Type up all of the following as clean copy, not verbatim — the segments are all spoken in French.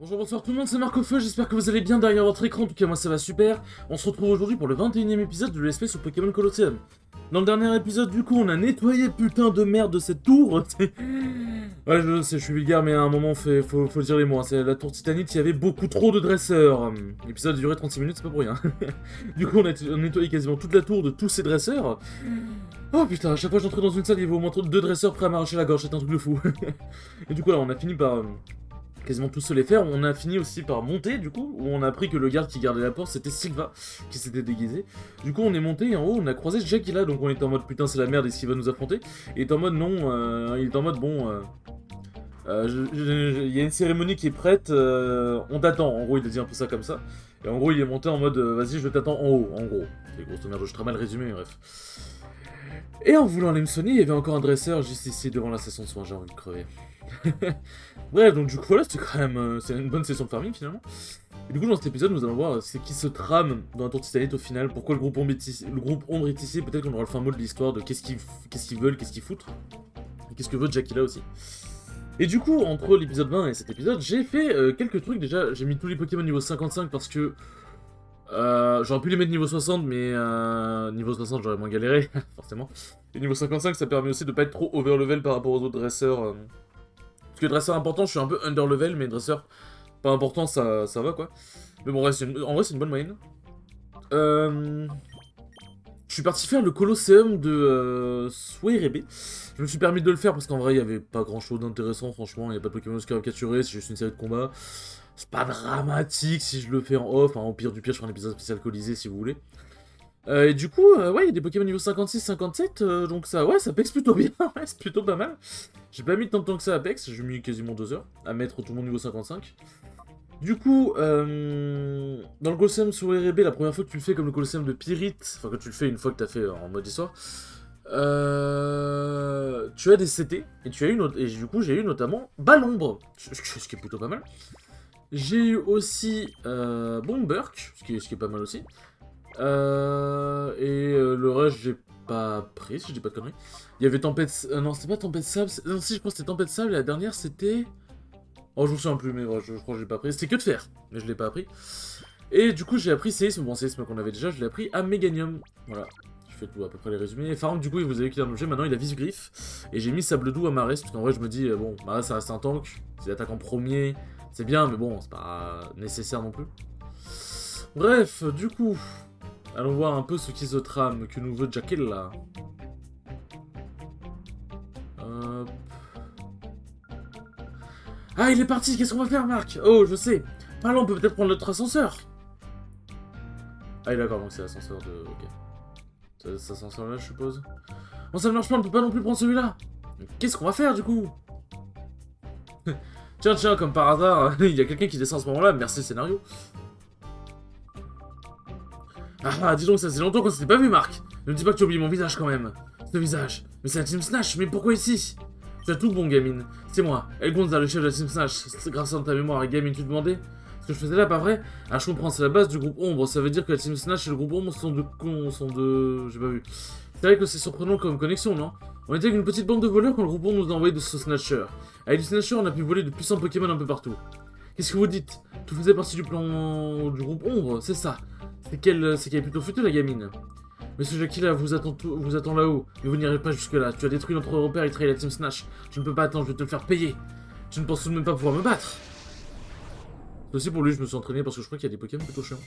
Bonjour, bonsoir tout le monde, c'est Marc au Feu, j'espère que vous allez bien derrière votre écran, en tout cas moi ça va super. On se retrouve aujourd'hui pour le 21ème épisode de l'ESP sur Pokémon Colosseum. Dans le dernier épisode, du coup, on a nettoyé putain de merde de cette tour. Ouais, je sais, je suis vulgaire, mais à un moment, faut dire les mots. Hein. C'est la tour Titanite, il y avait beaucoup trop de dresseurs. L'épisode a duré 36 minutes, c'est pas pour rien. Du coup, on a nettoyé quasiment toute la tour de tous ces dresseurs. Oh putain, à chaque fois que j'entrais dans une salle, il y avait au moins 2 dresseurs prêts à m'arracher la gorge, c'est un truc de fou. Et du coup, là, on a fini par... quasiment tous se les faire. On a fini aussi par monter, du coup, où on a appris que le garde qui gardait la porte, c'était Sylva, qui s'était déguisé. Du coup, on est monté, et en haut, on a croisé Jack qui est là, donc on était en mode, putain, c'est la merde, est-ce qu'il va nous affronter? Et il est en mode, non, il est en mode, bon, il y a une cérémonie qui est prête, on t'attend. En gros, il a dit un peu ça comme ça. Et en gros, il est monté en mode, vas-y, je t'attends en haut, en gros. C'est grosse merde, je très mal résumé, mais bref. Et en voulant aller me soigner, il y avait encore un dresseur juste ici devant la session de soins, j'ai envie de crever. Bref, donc du coup voilà, c'était quand même c'est une bonne session de farming finalement. Et du coup dans cet épisode nous allons voir c'est qui se trame dans la tour Titanite au final, pourquoi le groupe Ombre est ici, peut-être qu'on aura le fin mot de l'histoire de qu'est-ce qu'ils veulent, qu'est-ce qu'ils foutent, et qu'est-ce que veut Jack là aussi. Et du coup entre l'épisode 20 et cet épisode j'ai fait quelques trucs déjà, j'ai mis tous les Pokémon niveau 55 parce que j'aurais pu les mettre niveau 60 mais niveau 60 j'aurais moins galéré forcément. Et niveau 55 ça permet aussi de pas être trop over level par rapport aux autres dresseurs. Parce que dresseur important, je suis un peu under level, mais dresseur pas important, ça va quoi. Mais bon, en vrai, c'est une bonne moyenne. Je suis parti faire le Colosseum de Suerebe. Je me suis permis de le faire parce qu'en vrai, il n'y avait pas grand chose d'intéressant, franchement. Il n'y a pas de Pokémon caricaturés, c'est juste une série de combats. C'est pas dramatique si je le fais en off. Hein, au pire du pire, je ferai un épisode spécial Colisée si vous voulez. Et du coup, ouais, il y a des Pokémon niveau 56-57, donc ça, ouais, ça pex plutôt bien, ouais, c'est plutôt pas mal. J'ai pas mis tant de temps que ça à pex, j'ai mis quasiment 2 heures à mettre tout le monde niveau 55. Du coup, dans le Colosseum sur RB, la première fois que tu le fais comme le Colosseum de Pyrite, enfin que tu le fais une fois que t'as fait en mode histoire, tu as des CT, et tu as eu et du coup j'ai eu notamment Balombre, ce qui est plutôt pas mal. J'ai eu aussi Bomberk, ce qui est pas mal aussi. Le reste, j'ai pas pris, si je dis pas de conneries. Il y avait Tempête... non, c'était pas Tempête Sable... Non, si, je pense que c'était Tempête Sable, et la dernière, c'était... Oh, je me souviens plus, mais ouais, je crois que je l'ai pas pris. C'était que de fer, mais je l'ai pas appris. Et du coup, j'ai appris Séisme. Bon, Séisme qu'on avait déjà, je l'ai appris à Méganium. Voilà. Je fais tout, à peu près les résumés. Et Farm, du coup, vous avez qu'il a un objet, maintenant il a Vise-Griffe. Et j'ai mis Sable Doux à Marès, parce qu'en vrai, je me dis, bon, Marès, ça reste un tank. C'est l'attaque en premier. C'est bien, mais bon, c'est pas nécessaire non plus. Bref, du coup... allons voir un peu ce qui se trame, que nous veut Jackil là. Ah, il est parti, qu'est-ce qu'on va faire, Marc? Oh, je sais. Par là, on peut peut-être prendre notre ascenseur. Ah, d'accord, donc c'est l'ascenseur de... Ok. C'est cet ascenseur-là, je suppose. Bon, ça ne marche pas, on peut pas non plus prendre celui-là. Qu'est-ce qu'on va faire, du coup? Tiens, comme par hasard, il y a quelqu'un qui descend à ce moment-là, merci le scénario. Ah, dis donc, ça faisait longtemps qu'on s'était pas vu, Marc. Ne me dis pas que tu oublies mon visage, quand même. Ce visage. Mais c'est la Team Snatch, mais pourquoi ici? Tu as tout bon, gamine. C'est moi, Elgonza, le chef de la Team Snatch. C'est grâce à ta mémoire, gamine, tu te demandais ce que je faisais là, pas vrai? Ah, je comprends, c'est la base du groupe Ombre. Ça veut dire que la Team Snatch et le groupe Ombre sont de... J'ai pas vu. C'est vrai que c'est surprenant comme connexion, non? On était avec une petite bande de voleurs quand le groupe Ombre nous a envoyé de ce Snatcher. Avec du Snatcher, on a pu voler de puissants Pokémon un peu partout. Qu'est-ce que vous dites? Tout faisait partie du plan du groupe Ombre, c'est ça. C'est qu'elle est plutôt futée, la gamine. Monsieur Jackila vous attend là-haut, mais vous n'irez pas jusque-là. Tu as détruit notre repère et trahi la Team Snatch. Je ne peux pas attendre, je vais te le faire payer. Tu ne penses tout de même pas pouvoir me battre. C'est aussi pour lui, je me suis entraîné parce que je crois qu'il y a des Pokémon plutôt chiants.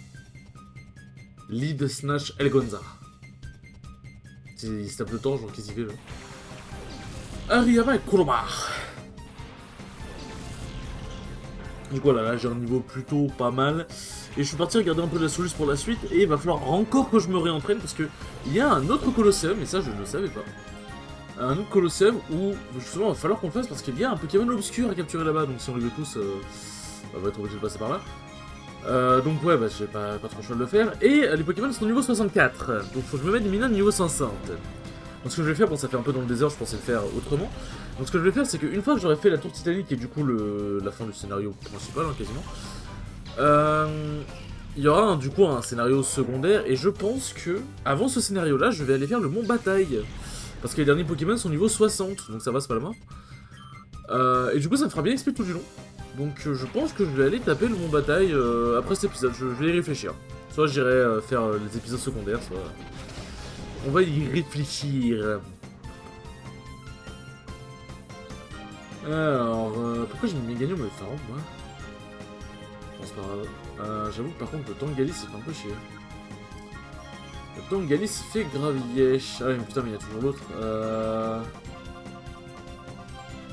Lead Snatch Elgonza. Il se tape le temps, genre qu'est-ce qu'il fait là? Ariyama et Kuromar. Du coup là j'ai un niveau plutôt pas mal. Et je suis parti regarder un peu la soluce pour la suite. Et il va falloir encore que je me réentraîne parce que il y a un autre Colosseum, et ça je ne le savais pas. Un autre Colosseum où justement il va falloir qu'on le fasse parce qu'il y a un Pokémon obscur à capturer là-bas. Donc si on les veut tous, on va être obligé de passer par là. Donc ouais, bah j'ai pas trop le choix de le faire. Et les Pokémon sont au niveau 64. Donc faut que je me mette des minions niveau 500. Donc ce que je vais faire, bon ça fait un peu dans le désert, je pensais le faire autrement. Donc ce que je vais faire, c'est qu'une fois que j'aurai fait la tour Titanic, qui est du coup la fin du scénario principal, hein, quasiment, il y aura du coup un scénario secondaire, et je pense que, avant ce scénario-là, je vais aller faire le mont Bataille. Parce que les derniers Pokémon sont niveau 60, donc ça va, c'est pas la main. Et du coup ça me fera bien XP tout du long. Donc je pense que je vais aller taper le mont bataille après cet épisode, je vais y réfléchir. Soit j'irai faire les épisodes secondaires, soit... On va y réfléchir. Alors, pourquoi j'ai mis Méganium le pharaon, moi? Bon, c'est pas grave. J'avoue que par contre, le Tangalis, il fait un peu chier. Le Tangalis, il fait Gravièche. Ah oui, mais putain, mais il y a toujours l'autre.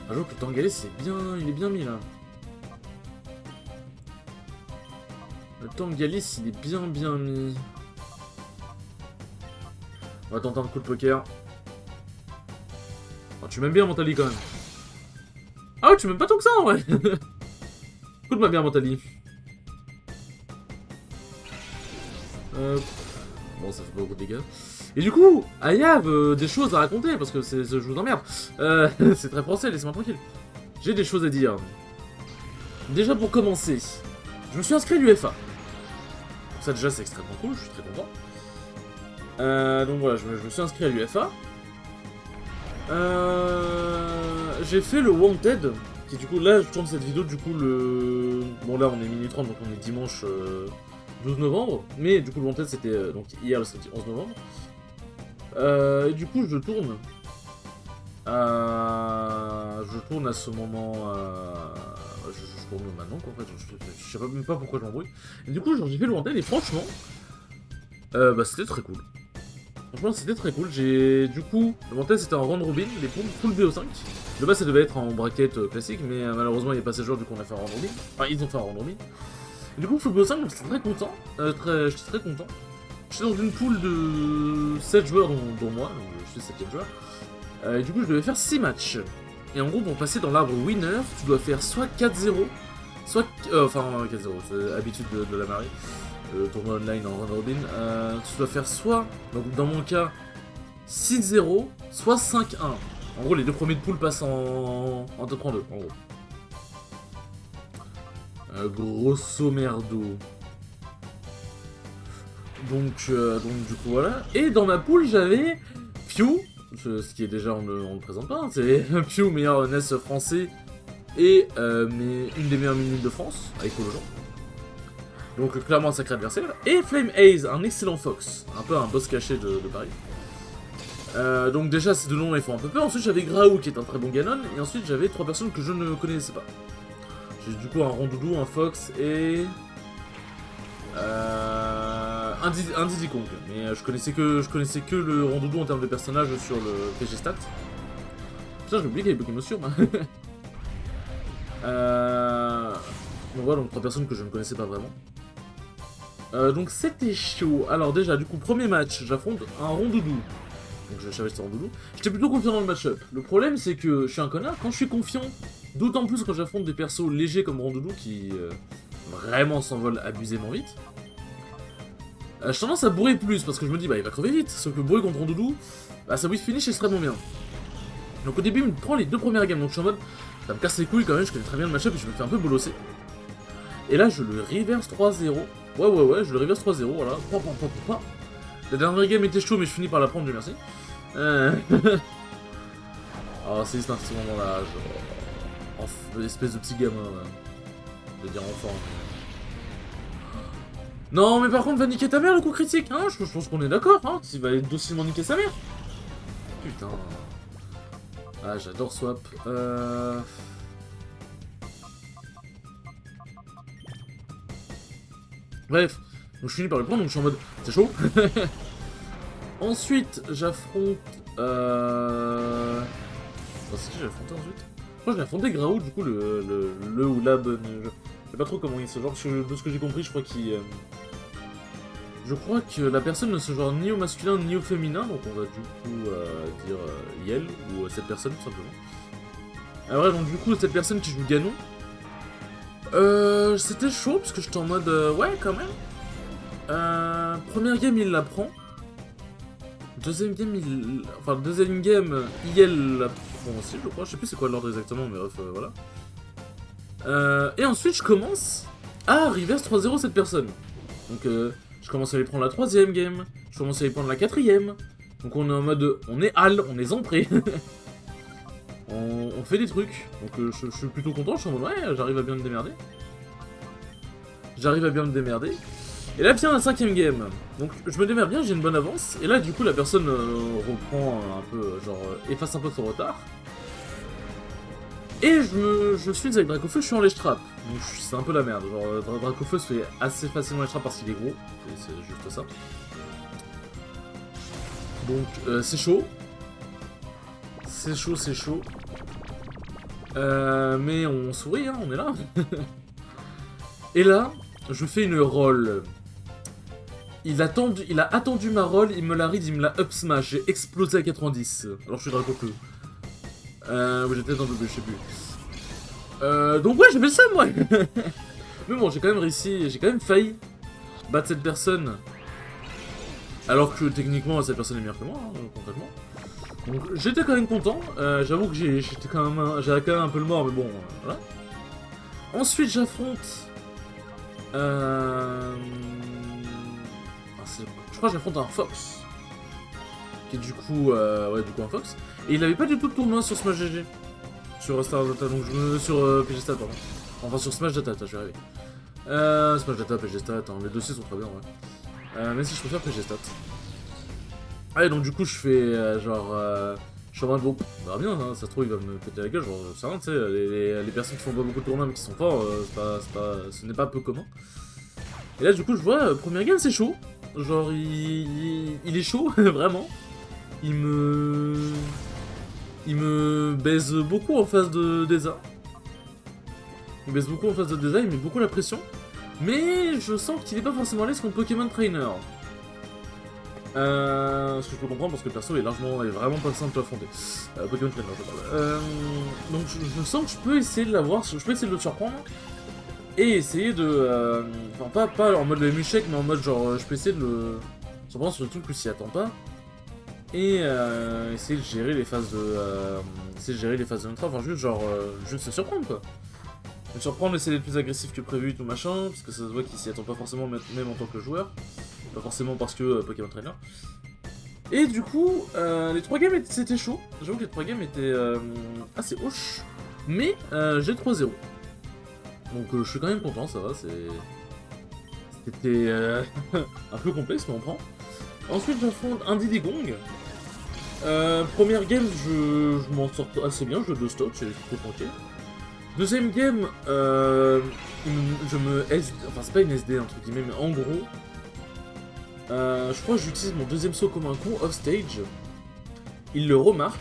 J'avoue que le Tangalis, il est bien mis, là. Le Tangalis, il est bien mis. On va tenter un coup de poker. Oh, tu m'aimes bien, Mentali, quand même. Ah ouais, tu m'aimes pas tant que ça, en vrai. Écoute-moi bien, Mentali. Bon, ça fait pas beaucoup de dégâts. Et du coup, I have des choses à raconter, parce que c'est ce jeu d'emmerde. C'est très français, laissez-moi tranquille. J'ai des choses à dire. Déjà, pour commencer, je me suis inscrit à l'UFA. Ça, déjà, c'est extrêmement cool, je suis très content. Donc voilà, je me suis inscrit à l'UFA. J'ai fait le Wanted, qui du coup, là, je tourne cette vidéo, du coup, le... Bon, là, on est minuit 30, donc on est dimanche 12 novembre. Mais du coup, le Wanted, c'était donc hier, le samedi 11 novembre. Et du coup, je tourne à ce moment... Je tourne maintenant, quoi, en fait. Je sais même pas pourquoi je m'embrouille. Et du coup, j'ai fait le Wanted, et franchement, bah, c'était très cool. Franchement, c'était très cool. Du coup, le Wanted, c'était en round robin, les poules full BO5. De base, ça devait être en bracket classique, mais malheureusement, il n'y a pas ces joueurs, du coup, on a fait un round robin. Enfin, ils ont fait un round robin. Et du coup, full BO5, j'étais très content. J'étais très content. J'étais dans une poule de 7 joueurs, dont moi, donc je suis 7ème joueur. Et du coup, je devais faire 6 matchs. Et en gros, pour passer dans l'arbre winner, tu dois faire soit 4-0, soit... enfin, 4-0, c'est l'habitude de la marée. Le tournoi online en round robin, tu dois faire soit, donc dans mon cas, 6-0, soit 5-1. En gros, les deux premiers de poule passent en top 32, en gros. Grosso merdo. Donc du coup, voilà. Et dans ma poule, j'avais Pew, ce qui est déjà, on le présente pas, hein, c'est Pew, meilleur NES français, et une des meilleures minimes de France, avec Polo Jean. Donc clairement un sacré adversaire. Et Flame Haze, un excellent Fox. Un peu un boss caché de Paris. Donc déjà ces deux noms ils font un peu peur. Ensuite j'avais Graou qui est un très bon Ganon. Et ensuite j'avais 3 personnes que je ne connaissais pas. J'ai du coup un Rondoudou, un Fox et... un Diddy Kong. Mais je connaissais que le Rondoudou en termes de personnage sur le PG Stat. Putain j'ai oublié qu'il y avait Pokémon sur moi. Donc voilà, donc 3 personnes que je ne connaissais pas vraiment. Donc c'était chaud. Alors déjà, du coup, premier match, j'affronte un Rondoudou. Donc je savais que c'était Rondoudou. J'étais plutôt confiant dans le match-up. Le problème, c'est que je suis un connard. Quand je suis confiant, d'autant plus quand j'affronte des persos légers comme Rondoudou qui vraiment s'envolent abusément vite, j'ai tendance à bourrer plus parce que je me dis, bah il va crever vite. Sauf que bourrer contre Rondoudou, bah ça whiff finish extrêmement bien. Donc au début, il me prend les 2 premières games. Donc je suis en mode, ça me casse les couilles quand même. Je connais très bien le match-up et je me fais un peu bolosser. Et là, je le reverse 3-0. Ouais, je le reverse 3-0, voilà. La dernière game était chaud, mais je finis par la prendre, Dieu merci. Oh, c'est juste un petit moment-là, genre... Espèce de petit gamin, là. Je veux dire enfant. Non, mais par contre, va niquer ta mère, le coup critique, hein. Je pense qu'on est d'accord, hein. Il va docilement niquer sa mère. Putain. Ah, j'adore Swap. Bref, donc je finis par le prendre, donc je suis en mode, c'est chaud. Ensuite, j'affronte... Oh, c'est qui j'ai affronté ensuite? Je crois que j'ai affronté Graou, du coup, le ou la bonne... Je sais pas trop comment il se genre, de ce que j'ai compris, je crois qu'il... Je crois que la personne ne se genre ni au masculin ni au féminin, donc on va du coup dire Yel, ou cette personne, tout simplement. Alors ouais, donc du coup, cette personne qui joue Ganon, c'était chaud parce que j'étais en mode ouais quand même. Première game il la prend. Deuxième game il la prend aussi je crois. Je sais plus c'est quoi l'ordre exactement mais bref voilà. Et ensuite je commence à reverse 3-0 cette personne. Donc je commence à lui prendre la 3ème game. Je commence à lui prendre la 4ème. Donc on est en mode on est Al, on est Zampré. on fait des trucs. Donc je suis plutôt content, je suis en mode ouais, j'arrive à bien me démerder. J'arrive à bien me démerder. Et là vient la 5ème game. Donc je me démerde bien, j'ai une bonne avance. Et là du coup la personne reprend un peu, efface un peu son retard. Et je suis avec Dracofeu, je suis en ledge trap. Donc c'est un peu la merde. Genre Dracofeu se fait assez facilement ledge trap parce qu'il est gros. C'est juste ça. Donc c'est chaud. C'est chaud, c'est chaud. Mais on sourit, hein, on est là. Et là, je fais une roll. Il a attendu ma roll, il me l'a read, il me l'a up smash. J'ai explosé à 90. Alors je suis Dracofeu. J'étais dans le je sais plus. Donc ouais, j'ai fait ça moi. Mais bon, j'ai quand même réussi, j'ai quand même failli battre cette personne. Alors que techniquement, cette personne est meilleure que moi, hein, concrètement. Donc j'étais quand même content. J'avoue que j'avais quand même un peu le mort, mais bon, voilà. Ensuite, j'affronte. Je crois que j'affronte un Fox. Qui est du coup, un Fox. Et il avait pas du tout de tournoi sur Smash GG. Sur Star Data, donc sur PG Stat, pardon. Enfin, sur Smash Data, je vais arriver. Smash Data, PG Stat, hein, les dossiers sont très bien, ouais. Même si je préfère PG Stat. Ouais, donc du coup, je fais je suis en mode bon, on verra bien, hein, ça se trouve, il va me péter la gueule, genre, je sais rien, tu sais, les personnes qui font pas beaucoup de tournois mais qui sont forts, ce n'est pas peu commun. Et là, du coup, je vois, première game, c'est chaud. Genre, il est chaud, vraiment. Il me baise beaucoup en face de Deza. Il met beaucoup la pression. Mais je sens qu'il est pas forcément à l'aise contre Pokémon Trainer. Ce que je peux comprendre parce que le perso est vraiment pas simple à affronter. Pokémon Trainer, je parle. Donc je sens que je peux essayer de l'avoir, je peux essayer de le surprendre. Et essayer de... Enfin, pas en mode le échec, mais en mode genre, je peux essayer de le surprendre sur le truc où s'y attend pas. Et essayer de gérer les phases de notre enfin juste genre, juste se surprendre quoi. Me surprendre, essayer d'être plus agressif que prévu, tout machin, parce que ça se voit qu'il s'y attend pas forcément même en tant que joueur. Pas forcément parce que Pokémon Trainer. Et du coup, les 3 games c'était chaud. J'avoue que les 3 games étaient assez hoches. Mais j'ai 3-0. Donc je suis quand même content, ça va, c'était un peu complexe, mais on prend. Ensuite j'affronte un Diddy Kong. Première game, je m'en sors assez bien, je 2 stocks, c'est plutôt tranquille. Deuxième game, je me SD, enfin c'est pas une SD entre guillemets, mais en gros, je crois que j'utilise mon deuxième saut comme un con off stage. Il le remarque.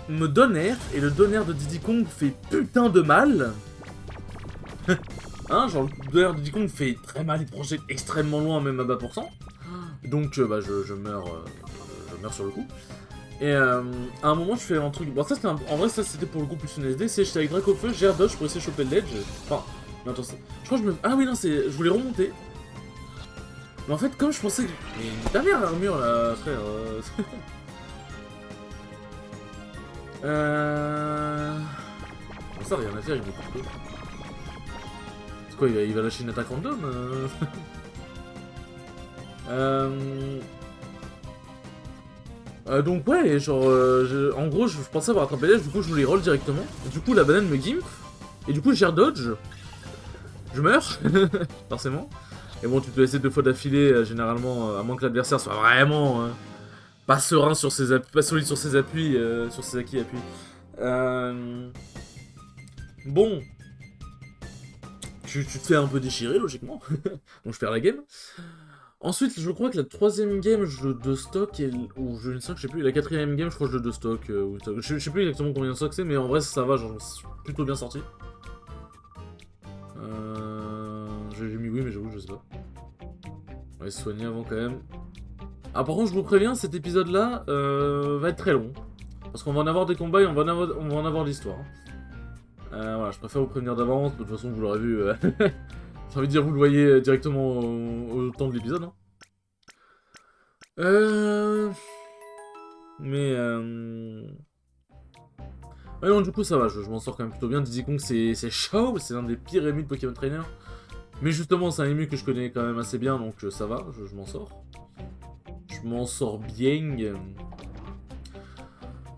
Me donne air, et le donner de Diddy Kong fait putain de mal. Hein, genre le donner de Diddy Kong fait très mal, il projette extrêmement loin, même à bas pourcent. Donc je meurs sur le coup. Et à un moment je fais un truc. Bon ça c'était en vrai ça c'était pour le coup plus une SD, c'est j'étais avec Dracofeu, j'ai air dodge pour essayer de choper le ledge. Enfin, non attends, je crois que ah oui non c'est. Je voulais remonter. Mais en fait comme je pensais que. Mais ta mère l'armure là frère. Bon, ça rien à faire, il est partout. C'est quoi, il va lâcher une attaque random donc ouais, genre, en gros, je pensais avoir attrapé l'edge, du coup je voulais roll directement. Du coup la banane me gimp, et du coup j'ai dodge. Je meurs, forcément. Et bon, tu peux essayer 2 fois d'affilée, généralement, à moins que l'adversaire soit vraiment pas serein sur ses appuis, pas solide sur ses appuis, sur ses acquis appuis. Bon. Tu te fais un peu déchirer, logiquement. Donc je perds la game. Ensuite, je crois que la 3ème game, je 2 stock, ou je ne sais, je sais plus. La 4ème game, je crois que je 2 stock. Je sais plus exactement combien de stock c'est, mais en vrai, ça va, genre, je me suis plutôt bien sorti. J'ai mis oui, mais j'avoue, je sais pas. On va se soigner avant quand même. Ah, par contre, je vous préviens, cet épisode-là va être très long. Parce qu'on va en avoir des combats et on va en avoir l'histoire. Voilà, je préfère vous prévenir d'avance, de toute façon, vous l'aurez vu. J'ai envie de dire, vous le voyez directement au temps de l'épisode. Hein. Mais ouais, non, du coup, ça va, je m'en sors quand même plutôt bien. Diddy Kong, c'est chaud, c'est l'un des pires ennemis de Pokémon Trainer. Mais justement, c'est un ennemi que je connais quand même assez bien, donc ça va, je m'en sors. Je m'en sors bien.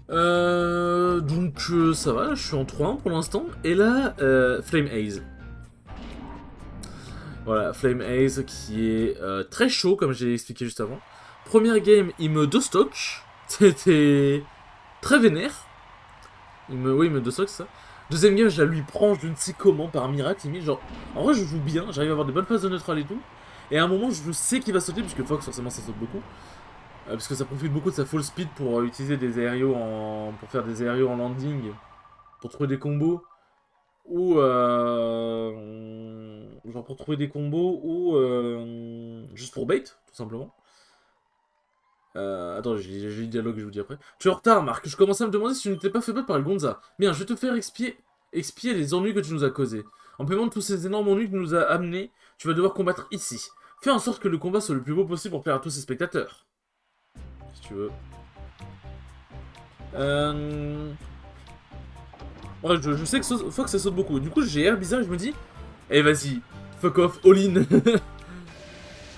Donc ça va, je suis en 3-1 pour l'instant. Et là, Flame Haze. Voilà, Flame Haze qui est très chaud, comme j'ai expliqué juste avant. Première game, il me deux-stock. C'était très vénère. Il me deux-stock, c'est ça. Deuxième game, je la lui prends, je ne sais comment, par miracle, limite. Genre, en vrai, je joue bien, j'arrive à avoir des bonnes phases de neutral et tout. Et à un moment, je sais qu'il va sauter, puisque Fox, forcément, ça saute beaucoup. Parce que ça profite beaucoup de sa full speed pour utiliser des aérios pour faire des aérios en landing, pour trouver des combos, ou genre pour trouver des combos, ou juste pour bait, tout simplement. Attends, j'ai le dialogue, je vous dis après. Tu es en retard, Marc. Je commençais à me demander si tu n'étais pas fait battre par le Gonza. Bien, je vais te faire expier les ennuis que tu nous as causés. En paiement de tous ces énormes ennuis que tu nous as amenés, tu vas devoir combattre ici. Fais en sorte que le combat soit le plus beau possible pour plaire à tous ces spectateurs. Si tu veux. Ouais, je sais que Fox ça saute beaucoup. Du coup, j'ai air bizarre et je me dis, eh vas-y, fuck off, all-in.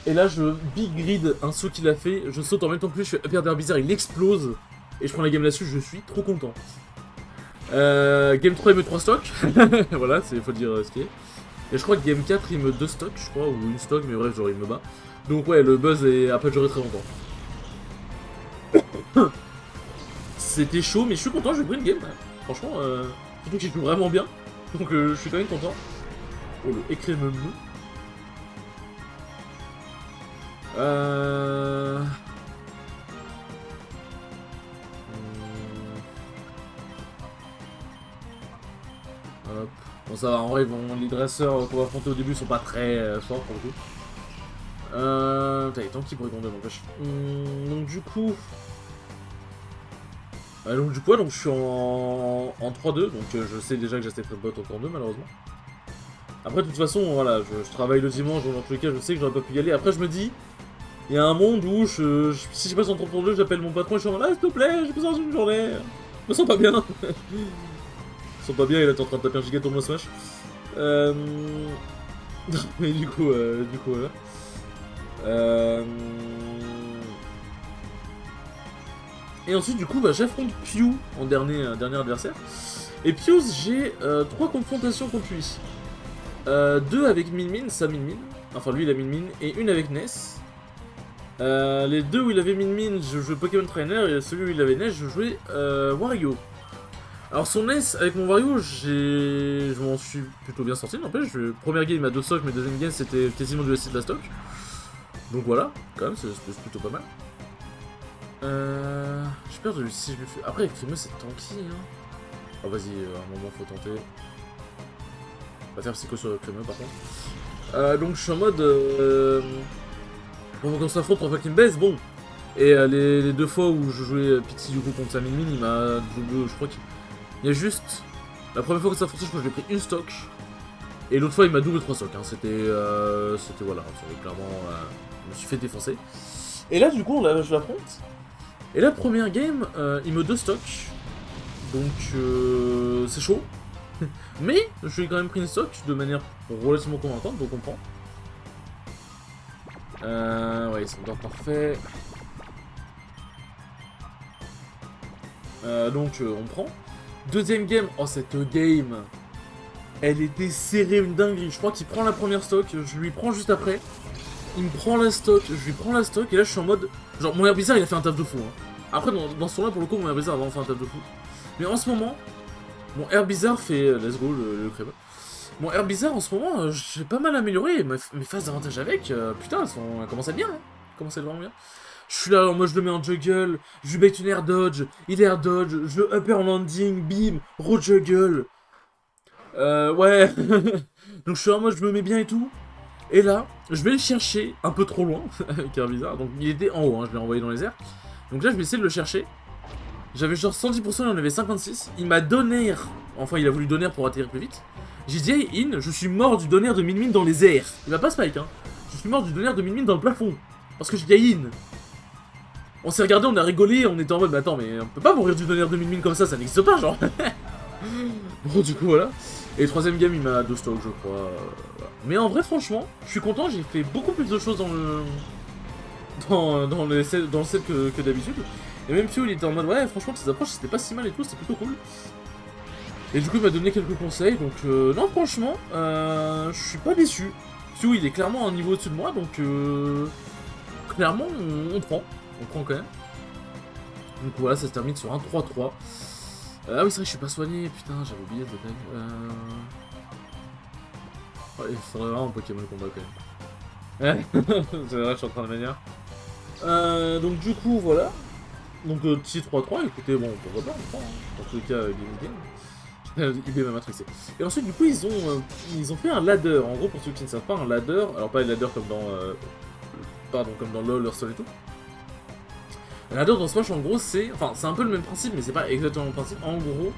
Et là, je big grid un saut qu'il a fait, je saute en même temps que lui, je fais upper d'air bizarre, il explose. Et je prends la game là-dessus, je suis trop content. Game 3, il me 3 stock. Voilà, faut dire ce qui est. Et je crois que game 4, il me 2 stock, je crois, ou une stock, mais bref, genre il me bat. Donc ouais, le buzz a pas duré très longtemps. C'était chaud, mais je suis content, j'ai pris une game. Franchement, surtout qu'il joue vraiment bien. Donc je suis quand même content. Oh, le écrémeux. Hop. Bon, ça va, en vrai, les dresseurs qu'on va affronter au début sont pas très forts pour le coup. Putain, il est temps qu'il pourrait tomber, n'empêche. Donc, du coup. Donc je suis en 3-2, donc je sais déjà que j'ai cette bot en 2 malheureusement. Après, de toute façon, voilà, je travaille le dimanche, donc dans tous les cas, je sais que j'aurais pas pu y aller. Après, je me dis. Il y a un monde où si je passe en 3-2, j'appelle mon patron et je suis en mode, ah, s'il te plaît, j'ai besoin d'une journée. Je me sens pas bien. Je me sens pas bien, il est en train de taper un giga tournoi Smash. Mais du coup, voilà. Et ensuite, du coup, bah, j'affronte Pew en dernier adversaire. Et Pew, j'ai 3 confrontations contre lui. 2 avec Min, sa Min. Enfin, lui, il a Min, et une avec Ness. Les 2 où il avait Min, je jouais Pokémon Trainer, et celui où il avait Ness, je jouais Wario. Alors son Ness, avec mon Wario, je m'en suis plutôt bien sorti, n'empêche. Première game à 2 stocks, mais deuxième game c'était quasiment du SC de la stock. Donc voilà, quand même, c'est plutôt pas mal. J'ai peur de lui si je lui fais. Après, avec Crémeux, c'est tanky, hein. Oh, vas-y, à un moment, faut tenter. On va faire psycho sur Crémeux, par contre. Donc je suis en mode. Bon, quand on s'affronte 3 fois qu'il me baisse, bon. Et les 2 fois où je jouais Pixie du coup contre sa Min, il m'a double. Je crois qu'il y a juste. La première fois que ça s'affrontait, je crois que je lui ai pris une stock. Et l'autre fois, il m'a double 3 stocks. Hein. C'était voilà. Clairement, je me suis fait défoncer. Et là, du coup, je l'affronte. Et la première game, il me 2 stocks. Donc, c'est chaud. Mais, je lui ai quand même pris une stock de manière relativement convaincante, donc on prend. Ouais, c'est encore parfait. Donc, on prend. Deuxième game. Oh, cette game. Elle était serrée, une dinguerie. Je crois qu'il prend la première stock. Je lui prends juste après. Il me prend la stock. Je lui prends la stock. Et là, je suis en mode. Genre, mon Air Bizarre, il a fait un taf de fou. Hein. Après, dans ce tournoi, pour le coup, mon Air Bizarre a vraiment fait un taf de fou. Mais en ce moment, mon Air Bizarre fait. Let's go, le crème. Mon Air Bizarre, en ce moment, j'ai pas mal amélioré. Mes phases d'avantage avec, putain, elles commencent à être bien. Hein. Elles commencent à être vraiment bien. Je suis là, moi je le mets en juggle, je lui bait une air dodge, il air dodge, je le upper en landing, bim, re-juggle. Ouais. Donc je suis en mode, je me mets bien et tout. Et là, je vais le chercher un peu trop loin, avec Air Bizarre. Donc il était en haut, hein, je l'ai envoyé dans les airs. Donc là, je vais essayer de le chercher. J'avais genre 110%, il en avait 56. Il m'a donné, enfin il a voulu donner pour atterrir plus vite. J'ai dit, hey, in, je suis mort du donner de Min dans les airs. Il m'a pas spike, hein. Je suis mort du donner de Min dans le plafond. Parce que j'ai dit in. On s'est regardé, on a rigolé, on était en mode, mais attends, mais on peut pas mourir du donner de Min comme ça n'existe pas, genre. Bon, du coup, voilà. Et le troisième game, il m'a 2 stocks, je crois. Voilà. Mais en vrai, franchement, je suis content, j'ai fait beaucoup plus de choses dans le set que d'habitude. Et même Pio il était en mode ouais franchement tes approches c'était pas si mal et tout, c'était plutôt cool. Et du coup il m'a donné quelques conseils, donc non franchement je suis pas déçu. Pio il est clairement un niveau au-dessus de moi, donc clairement on prend quand même. Donc voilà, ça se termine sur un 3-3. Ah oui c'est vrai que je suis pas soigné, putain j'avais oublié ce détail. Ouais, il faudrait vraiment un Pokémon combat quand même. C'est vrai, je suis en train de manière. Donc du coup voilà. Donc petit 3-3, écoutez, bon, pourquoi pas, on prend, hein. En tous les cas, game. IB m'a matrixé. Et ensuite, du coup, ils ont fait un ladder. En gros, pour ceux qui ne savent pas, un ladder, alors pas un ladder comme dans, comme dans LoL, Hearthstone et tout. Un ladder dans Smash, en gros, c'est, enfin, c'est un peu le même principe, mais c'est pas exactement le même principe. En gros,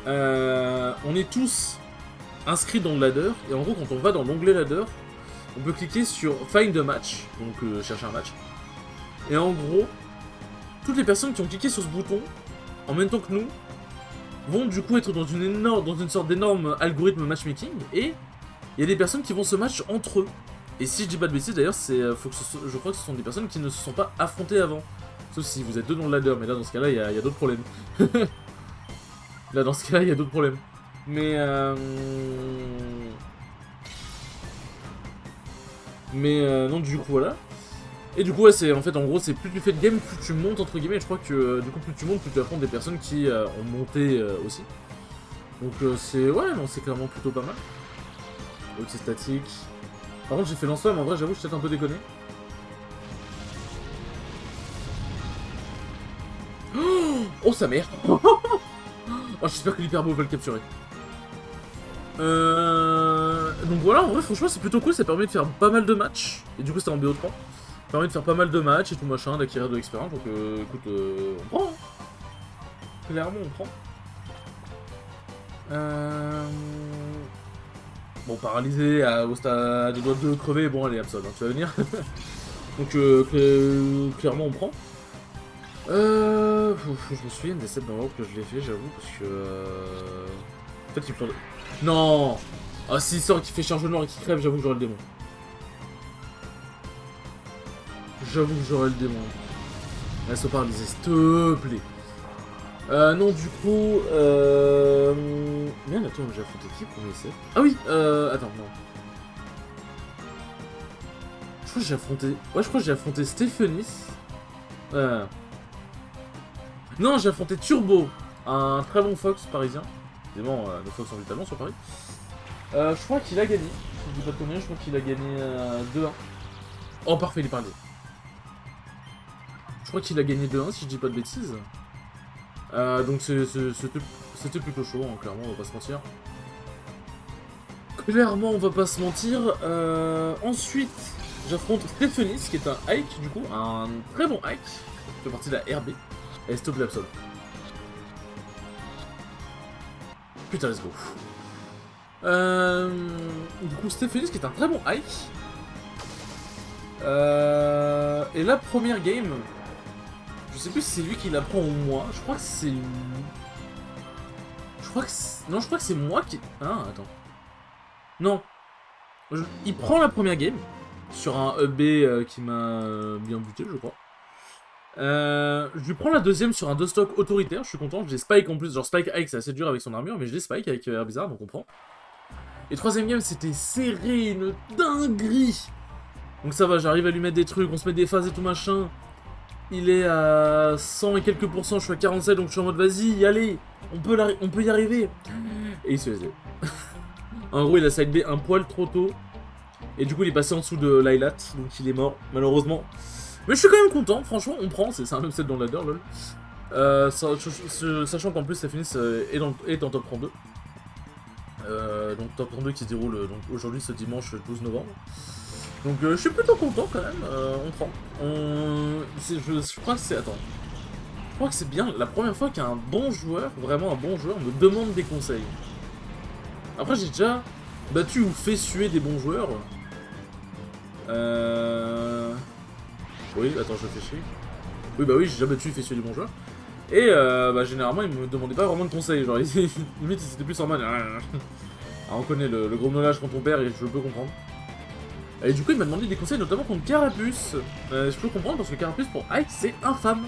on est tous inscrits dans le ladder, et en gros, quand on va dans l'onglet ladder, on peut cliquer sur Find a match, donc chercher un match. Et en gros, toutes les personnes qui ont cliqué sur ce bouton, en même temps que nous, vont du coup être dans une sorte d'énorme algorithme matchmaking, et il y a des personnes qui vont se match entre eux. Et si je dis pas de bêtises, d'ailleurs, je crois que ce sont des personnes qui ne se sont pas affrontées avant. Sauf si vous êtes deux dans le ladder, mais là, dans ce cas-là, il y a d'autres problèmes. Là, dans ce cas-là, il y a d'autres problèmes. Mais non, du coup, voilà. Et du coup, ouais, c'est en fait, en gros, c'est plus tu fais de game, plus tu montes, entre guillemets. Et je crois que du coup, plus tu montes, plus tu affrontes des personnes qui ont monté aussi. Donc, c'est. Ouais, non, c'est clairement plutôt pas mal. Donc, c'est statique. Par contre, j'ai fait lance-flamme, mais en vrai, j'avoue, je suis peut-être un peu déconné. Oh, sa mère. Oh, j'espère que l'hyperbeau va le capturer. Donc voilà, en vrai, franchement, c'est plutôt cool. Ça permet de faire pas mal de matchs. Et du coup, c'était en BO3. Ça permet de faire pas mal de matchs et tout machin, d'acquérir de l'expérience. Donc, écoute, on prend. Hein. Clairement, on prend. Bon, paralysé au stade de doigts de crever, bon, allez, Absol, hein, tu vas venir. Donc, clairement, on prend. Je me souviens des sets dans l'ordre que je l'ai fait, j'avoue, parce que. En fait, il pleure de. Non. Ah, s'il sort qui fait charge noir et qui crève, j'avoue que j'aurai le démon. J'avoue que j'aurai le démon. Laisse se paralyser, s'il te plaît. Non, du coup, merde, attends, j'ai affronté qui pour mes sets? Ah oui, attends, non. Je crois que j'ai affronté... Ouais, je crois que j'ai affronté Stéphanis. Non, j'ai affronté Turbo, un très bon Fox parisien. Évidemment, nos Fox ont du talent sur Paris. Je crois qu'il a gagné. Si je dis pas de conneries, je crois qu'il a gagné 2-1. Oh, parfait, il est parlé. Je crois qu'il a gagné 2-1, si je dis pas de bêtises. Donc c'était plutôt chaud, hein, clairement, on va pas se mentir. Clairement, on va pas se mentir. Ensuite, j'affronte Stéphanis, qui est un Ike, du coup, un très bon Ike, qui fait partie de la RB. Et stop l'Absol. Putain, let's go. Du coup, Stéphanis, qui est un très bon Ike. Et la première game... Je sais plus si c'est lui qui la prend ou moi. Je crois que c'est... Non, je crois que c'est moi qui... Ah, attends. Non. Il prend la première game. Sur un EB qui m'a bien buté, je crois. Je lui prends la deuxième sur un 2 stock autoritaire. Je suis content. J'ai Spike en plus. Genre Spike Ike, c'est assez dur avec son armure. Mais je l'ai Spike avec Air Bizarre, donc on prend. Et troisième game, c'était serré. Une dinguerie. Donc ça va, j'arrive à lui mettre des trucs. On se met des phases et tout machin. Il est à 100 et quelques pourcents, je suis à 47, donc je suis en mode vas-y, allez, on peut y arriver. Et il se laisse. En gros, il a side B un poil trop tôt. Et du coup, il est passé en dessous de Lylat, donc il est mort, malheureusement. Mais je suis quand même content, franchement, on prend, c'est un upset dans le ladder, lol. Sachant qu'en plus, Stéphanis est en top 32. Donc top 32 qui se déroule aujourd'hui, ce dimanche 12 novembre. Donc je suis plutôt content quand même, on prend. Je crois que c'est... Attends. Je crois que c'est bien la première fois qu'un bon joueur, vraiment un bon joueur, me demande des conseils. Après j'ai déjà battu ou fait suer des bons joueurs. Oui, attends, je fais chier. Oui, bah oui, j'ai déjà battu et fait suer des bons joueurs. Et généralement, ils me demandaient pas vraiment de conseils. Genre, limite, c'était plus en mode... Alors, on connaît le gros nolage quand on perd et je peux comprendre. Et du coup, il m'a demandé des conseils, notamment contre Carapuce. Je peux comprendre, parce que Carapuce, pour Ike, c'est infâme.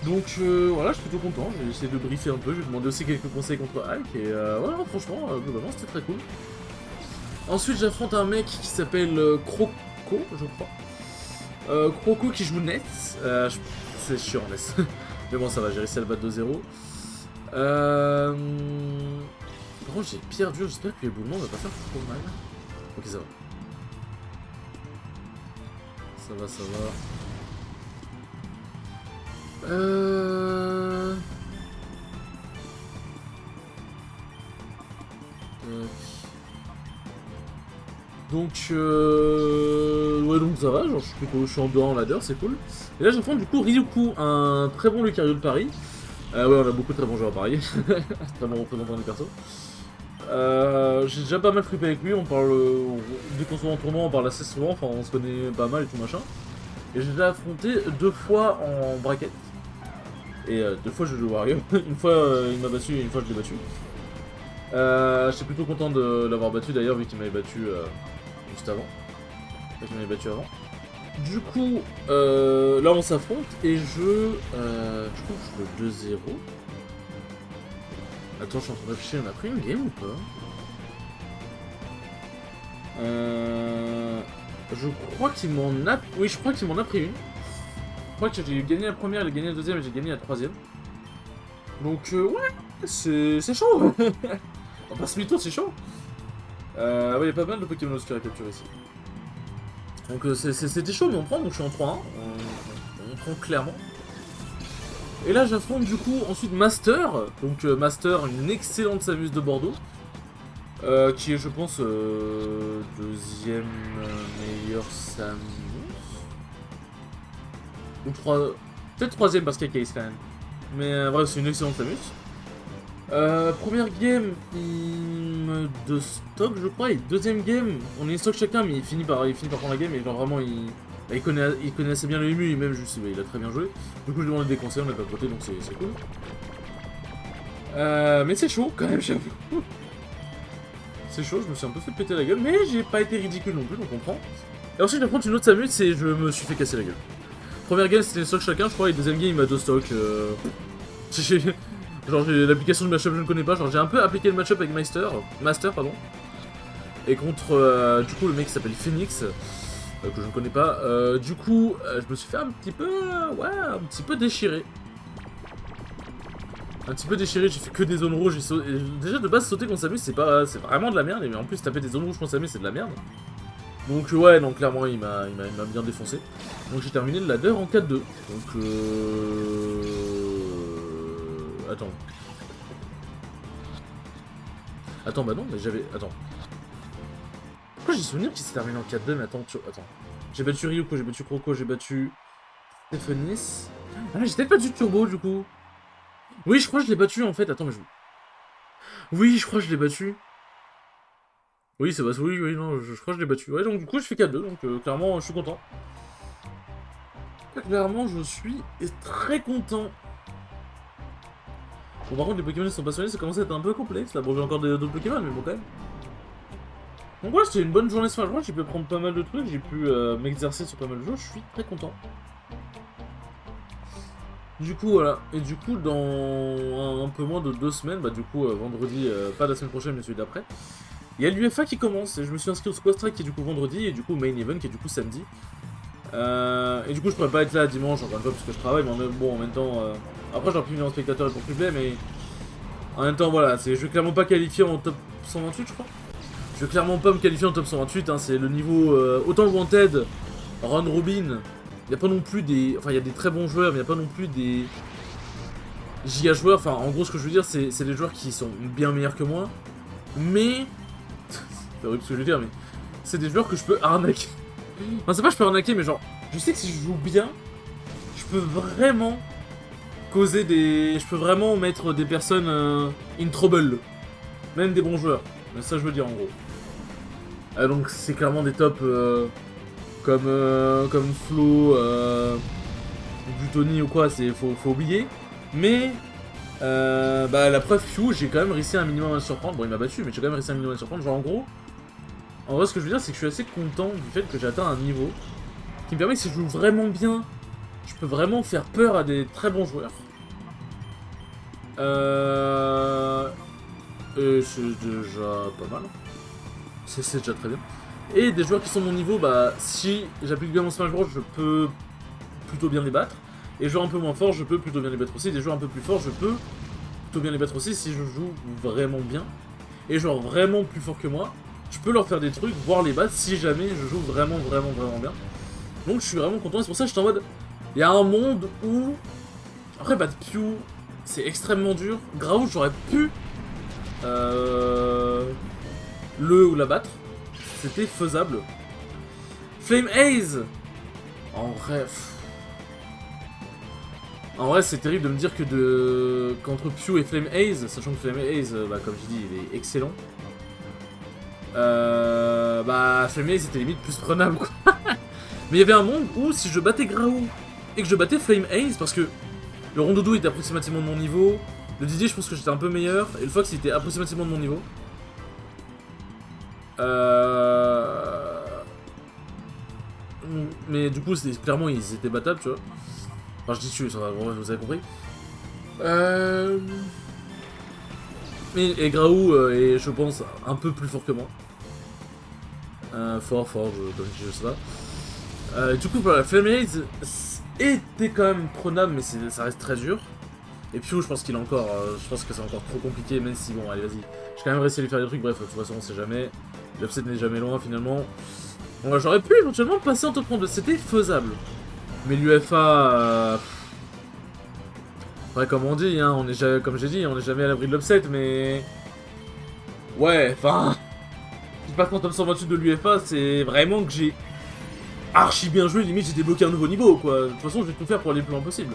Donc voilà, je suis plutôt content, j'ai essayé de briefer un peu, j'ai demandé aussi quelques conseils contre Ike, et voilà, franchement, globalement, c'était très cool. Ensuite, j'affronte un mec qui s'appelle Croco, je crois. Croco qui joue net, c'est chiant, laisse. Mais bon, ça va, j'ai réussi à le battre 2-0. Par contre, j'ai pierre dur, j'espère que l'éboulement va pas faire trop mal. Ok, ça va. Ça va, ça va. Donc, ouais, donc ça va, genre je suis en dehors en ladder, c'est cool. Et là, j'affronte du coup Ryuku, un très bon Lucario de Paris. Ouais, on a beaucoup de très bons joueurs à Paris. Très bon représentant des persos. J'ai déjà pas mal flippé avec lui, on parle. Dès qu'on se voit en tournoi, on parle assez souvent, enfin on se connaît pas mal et tout machin. Et j'ai déjà affronté 2 fois en bracket. Et 2 fois je joue Wario. Une fois il m'a battu et une fois je l'ai battu. J'étais plutôt content de l'avoir battu d'ailleurs, vu qu'il m'avait battu juste avant. Il m'avait battu avant. Du coup, là on s'affronte et je crois que je joue 2-0. Attends, je suis en train de réfléchir, on a pris une game ou pas? Je crois qu'il m'en a... Oui, je crois qu'il m'en a pris une. Je crois que j'ai gagné la première, il a gagné la deuxième et j'ai gagné la troisième. Donc ouais, c'est chaud. On passe mytho, c'est chaud. Ouais, il y a pas mal de Pokémon obscurs à capturer ici. Donc c'était chaud, mais on prend, donc je suis en 3-1. On prend clairement. Et là j'affronte du coup ensuite Master. Donc Master, une excellente Samus de Bordeaux. Qui est je pense deuxième meilleur Samus. Ou peut-être troisième parce qu'il y a Case quand même. Mais bref, c'est une excellente Samus. Première game, il me de stock je crois, et deuxième game, on est stock chacun, mais il finit par prendre la game, et genre vraiment il connaît assez bien le Emu, et même juste, il a très bien joué. Du coup je lui demande des conseils, on a pas côté, donc c'est cool. Mais c'est chaud quand même, j'avoue. C'est chaud, je me suis un peu fait péter la gueule, mais j'ai pas été ridicule non plus, donc on comprend. Et ensuite j'apprends une autre Samus, et je me suis fait casser la gueule. Première game c'était stock chacun, je crois, et deuxième game il m'a 2 stocks. Genre l'application de match-up je ne connais pas, genre j'ai un peu appliqué le match-up avec Master pardon. Et contre du coup le mec qui s'appelle Phoenix, que je ne connais pas, du coup je me suis fait un petit peu déchiré. Un petit peu déchiré, j'ai fait que des zones rouges, déjà de base sauter contre Samus c'est vraiment de la merde, et en plus taper des zones rouges contre Samus c'est de la merde. Donc ouais, non clairement il m'a bien défoncé. Donc j'ai terminé le ladder en 4-2. Donc attends. Attends, bah non, mais j'avais... Attends. Pourquoi j'ai souvenir qu'il s'est terminé en 4-2, mais attends, attends. J'ai battu Ryuko, j'ai battu Croco, j'ai battu... Stéphanis... Ah, j'ai peut-être battu Turbo, du coup. Oui, je crois que je l'ai battu, en fait. Attends, mais je... Oui, je crois que je l'ai battu. Oui, c'est vrai, oui, non, je crois que je l'ai battu. Ouais, donc du coup, je fais 4-2, donc clairement, je suis content. Clairement, je suis très content. Bon, par contre, les Pokémon sont passionnés, ça commence à être un peu complexe. Là, bon, j'ai encore d'autres Pokémon, mais bon, quand même. Donc, ouais, c'était une bonne journée sur la joie. J'ai pu prendre pas mal de trucs, j'ai pu m'exercer sur pas mal de choses. Je suis très content. Du coup, voilà. Et du coup, dans un peu moins de 2 semaines, bah, du coup, vendredi, pas la semaine prochaine, mais celui d'après, il y a l'UFA qui commence. Et je me suis inscrit au Squad Strike qui est du coup vendredi, et du coup, Main Event qui est du coup samedi. Et du coup, je pourrais pas être là dimanche, encore une fois, parce que je travaille, mais bon, en même temps. Après, j'aurais pu venir en spectateur et pour publier, mais en même temps, voilà, je vais clairement pas qualifier en top 128, je crois. Je vais clairement pas me qualifier en top 128, hein, c'est le niveau. Autant le Wanted, Ron Robin, il y a pas non plus des. Enfin, il y a des très bons joueurs, mais il y a pas non plus des. Giga joueurs, enfin, en gros, ce que je veux dire, c'est des joueurs qui sont bien meilleurs que moi, mais. C'est horrible ce que je veux dire, mais. C'est des joueurs que je peux arnaquer. Enfin, c'est pas que je peux arnaquer, mais genre, je sais que si je joue bien, je peux vraiment causer des... Je peux vraiment mettre des personnes in trouble. Même des bons joueurs. Mais ça, je veux dire, en gros. Donc, c'est clairement des tops comme Flo, Butoni ou quoi, faut oublier. Mais, bah, la preuve, Few, j'ai quand même réussi un minimum à le surprendre. Bon, il m'a battu, mais j'ai quand même réussi un minimum à le surprendre. Genre, en gros, En vrai, ce que je veux dire, c'est que je suis assez content du fait que j'ai atteint un niveau qui me permet que si je joue vraiment bien, je peux vraiment faire peur à des très bons joueurs. Et c'est déjà pas mal. C'est déjà très bien. Et des joueurs qui sont de mon niveau, bah, si j'applique bien mon Smash Bros, je peux plutôt bien les battre. Et des joueurs un peu moins forts, je peux plutôt bien les battre aussi. Des joueurs un peu plus forts, je peux plutôt bien les battre aussi si je joue vraiment bien. Et genre vraiment plus fort que moi, je peux leur faire des trucs, voire les battre si jamais je joue vraiment bien. Donc je suis vraiment content, c'est pour ça que j'étais en mode... Il y a un monde où... Après battre Pew, c'est extrêmement dur. Graou, j'aurais pu... le ou la battre. C'était faisable. Flame Haze. En vrai, c'est terrible de me dire que qu'entre Pew et Flame Haze, sachant que Flame Haze, bah, comme je dis, il est excellent. Bah, Flame Haze était limite plus prenable, quoi. Mais il y avait un monde où, si je battais Graou et que je battais Flame Haze, parce que le Rondoudou était approximativement de mon niveau, le Didier, je pense que j'étais un peu meilleur, et le Fox, il était approximativement de mon niveau. Mais du coup, clairement, ils étaient battables, tu vois. Enfin, je dis tu, vous avez compris. Et Graou est, je pense, un peu plus fort que moi. Fort, je sais pas. Du coup, voilà, Flame Haze était quand même prenable, mais ça reste très dur. Et Pew, je pense qu'il est encore. Je pense que c'est encore trop compliqué, même si, bon, allez, vas-y. J'ai quand même réussi à lui faire des trucs, bref, de toute façon, on sait jamais. L'upset n'est jamais loin, finalement. Bon, bah, j'aurais pu éventuellement passer en top 32, c'était faisable. Mais l'UFA. Ouais, comme on dit, hein, comme j'ai dit, on n'est jamais à l'abri de l'upset, mais... Ouais, enfin... Je passe en top 128 de l'UFA, c'est vraiment que j'ai archi bien joué, limite j'ai débloqué un nouveau niveau, quoi. De toute façon, je vais tout faire pour aller le plus loin possible.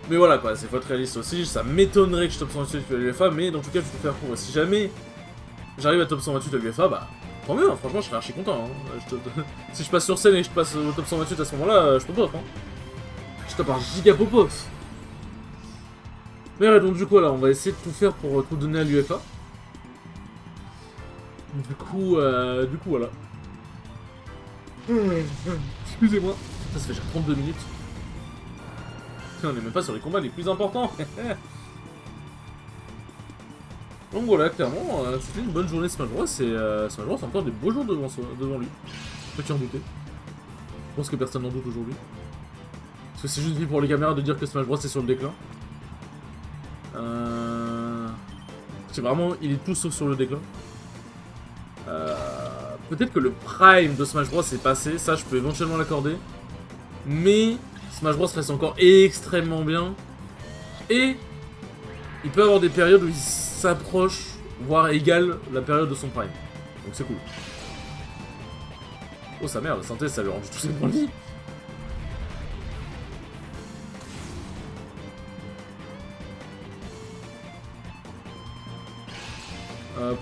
Mais voilà, quoi, c'est faut être réaliste aussi, ça m'étonnerait que je top 128 de l'UFA, mais dans tout cas, je vais tout faire pour. Si jamais j'arrive à top 128 de l'UFA, bah... Tant mieux, hein, franchement, je serais archi content. Hein. Si je passe sur scène et que je passe au top 128 à ce moment-là, je peux pas, hein. Je tape un giga Popov. Mais ouais, donc du coup, là, on va essayer de tout faire pour tout donner à l'UFA. Du coup, voilà. Excusez-moi. Ça fait déjà 32 minutes. On est même pas sur les combats les plus importants. Donc voilà, clairement, c'était une bonne journée Smash Bros. Smash Bros, c'est encore des beaux jours devant lui. Peux-tu en douter? Je pense que personne n'en doute aujourd'hui. Parce que c'est juste dit pour les caméras de dire que Smash Bros est sur le déclin. C'est vraiment, il est tout sauf sur le déclin. Peut-être que le prime de Smash Bros est passé, ça je peux éventuellement l'accorder. Mais Smash Bros reste encore extrêmement bien. Et il peut avoir des périodes où il s'approche, voire égale la période de son prime. Donc c'est cool. Oh sa mère, la synthèse ça lui rend tous ses points de vie. Hop.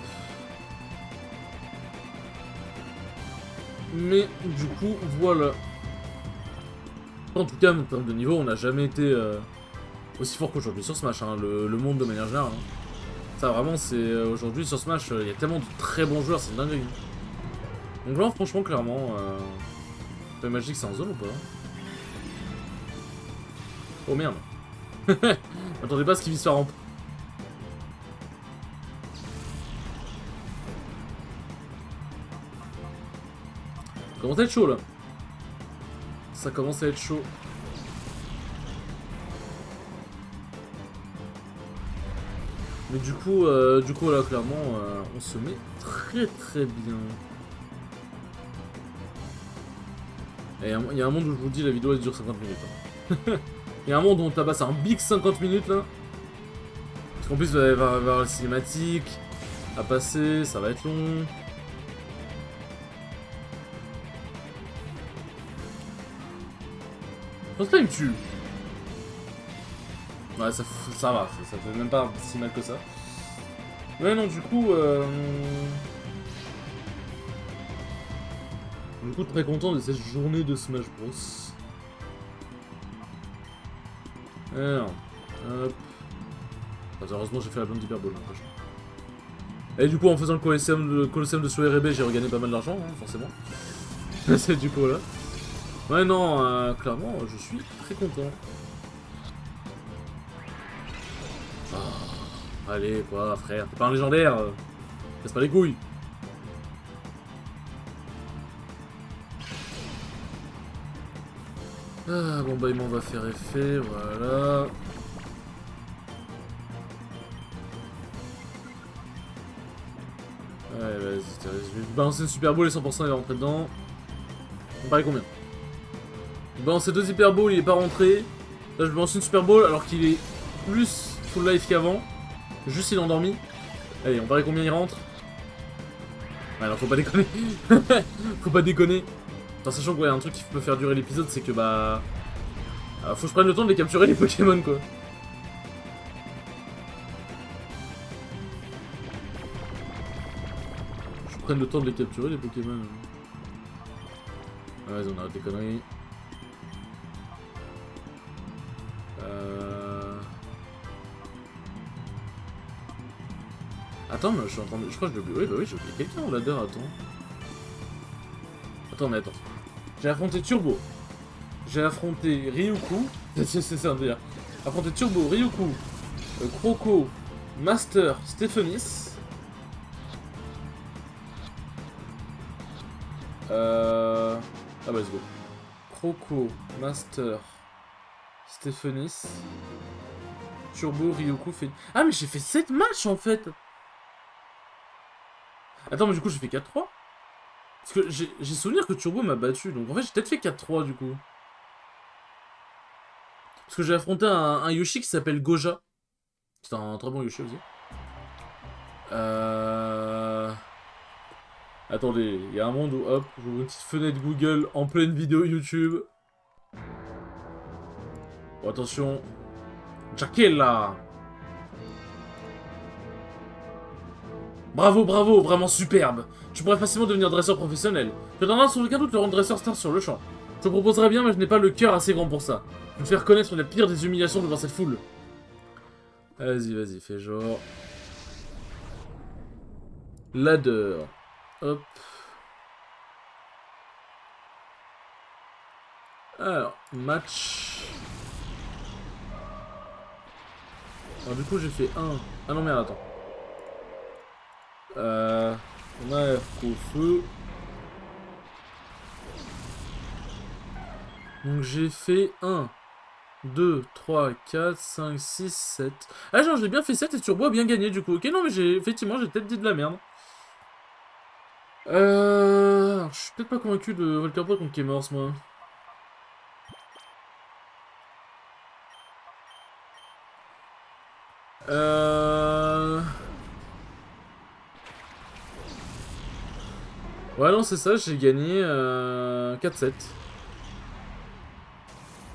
Mais du coup, voilà. En tout cas, en termes de niveau, on n'a jamais été aussi fort qu'aujourd'hui sur Smash, hein, le monde de manière générale. Hein. Ça vraiment, c'est aujourd'hui sur Smash, il y a tellement de très bons joueurs, c'est une dinguerie. Donc là, franchement, clairement, le Magic, c'est en zone ou pas? Oh merde. Attendez pas à ce qu'il vise sa rampe. Ça commence à être chaud là. Ça commence à être chaud. Mais du coup là, clairement, on se met très bien. Et il y a un monde où je vous dis, la vidéo elle dure 50 minutes. Hein. Il y a un monde où on tabasse un big 50 minutes là. Parce qu'en plus, il va y avoir la cinématique à passer, ça va être long. Je pense pas qu'il me tue. Ouais, ça va, ça fait même pas si mal que ça. Ouais, non, du coup, très content de cette journée de Smash Bros. Alors, hop. Heureusement, j'ai fait la blonde d'Hyperball, hein, Et du coup, en faisant le Colosseum de Soerebe, j'ai regagné pas mal d'argent, hein, forcément. C'est du coup là. Ouais, non, clairement, je suis très content. Ah, allez, quoi, frère, t'es pas un légendaire. Casse pas les couilles. Ah, bon, bah, on va faire effet, voilà. Ouais, vas-y, je vais balancer une Super Bowl et 100% il va rentrer dedans. On paraît combien? Je balance 2 Hyper Balls, il est pas rentré. Là, je balance une Super Bowl alors qu'il est plus full life qu'avant. Juste il est endormi. Allez, on paraît combien il rentre? Ouais, non, faut pas déconner. Faut pas déconner. En sachant qu'il y a un truc qui peut faire durer l'épisode, c'est que bah. Faut que je prenne le temps de les capturer les Pokémon quoi. Je prenne le temps de les capturer les Pokémon. Ouais, vas-y, on arrête les conneries. Attends, mais je suis en train de... Je crois que j'ai oublié... Oui, bah oui, j'ai oublié quelqu'un au ladder, attends. Attends, mais attends. J'ai affronté Turbo. J'ai affronté Ryuku. C'est ça, on veut dire. Affronté Turbo, Ryuku, Croco, Master, Stéphanis. Ah bah, let's go. Croco, Master, Stéphanis, Turbo, Ryuku, fait... Ah, mais j'ai fait 7 matchs, en fait. Attends, mais du coup, j'ai fait 4-3. Parce que j'ai souvenir que Turbo m'a battu, donc en fait, j'ai peut-être fait 4-3, du coup. Parce que j'ai affronté un Yoshi qui s'appelle Goja. C'est un très bon Yoshi aussi. Attendez, il y a un monde où, hop, j'ouvre une petite fenêtre Google en pleine vidéo YouTube. Oh, attention. Jackella. Bravo, bravo, vraiment superbe. Tu pourrais facilement devenir dresseur professionnel. Que t'en as sans aucun doute le rendre dresseur star sur le champ. Je te proposerais bien, mais je n'ai pas le cœur assez grand pour ça. Je vais te faire connaître la pire des humiliations devant cette foule. Vas-y, vas-y, fais genre. Ladder. Hop. Alors, match. Alors, du coup, j'ai fait 1. Ah non, merde, attends. On a au feu. Donc, j'ai fait 1, 2, 3, 4, 5, 6, 7. Ah, genre, j'ai bien fait 7 et Turbo a bien gagné, du coup. Ok, non, mais effectivement, j'ai peut-être dit de la merde. Alors, je suis peut-être pas convaincu de Volcarpod contre Kemors, moi. Ouais, non, c'est ça, j'ai gagné 4-7.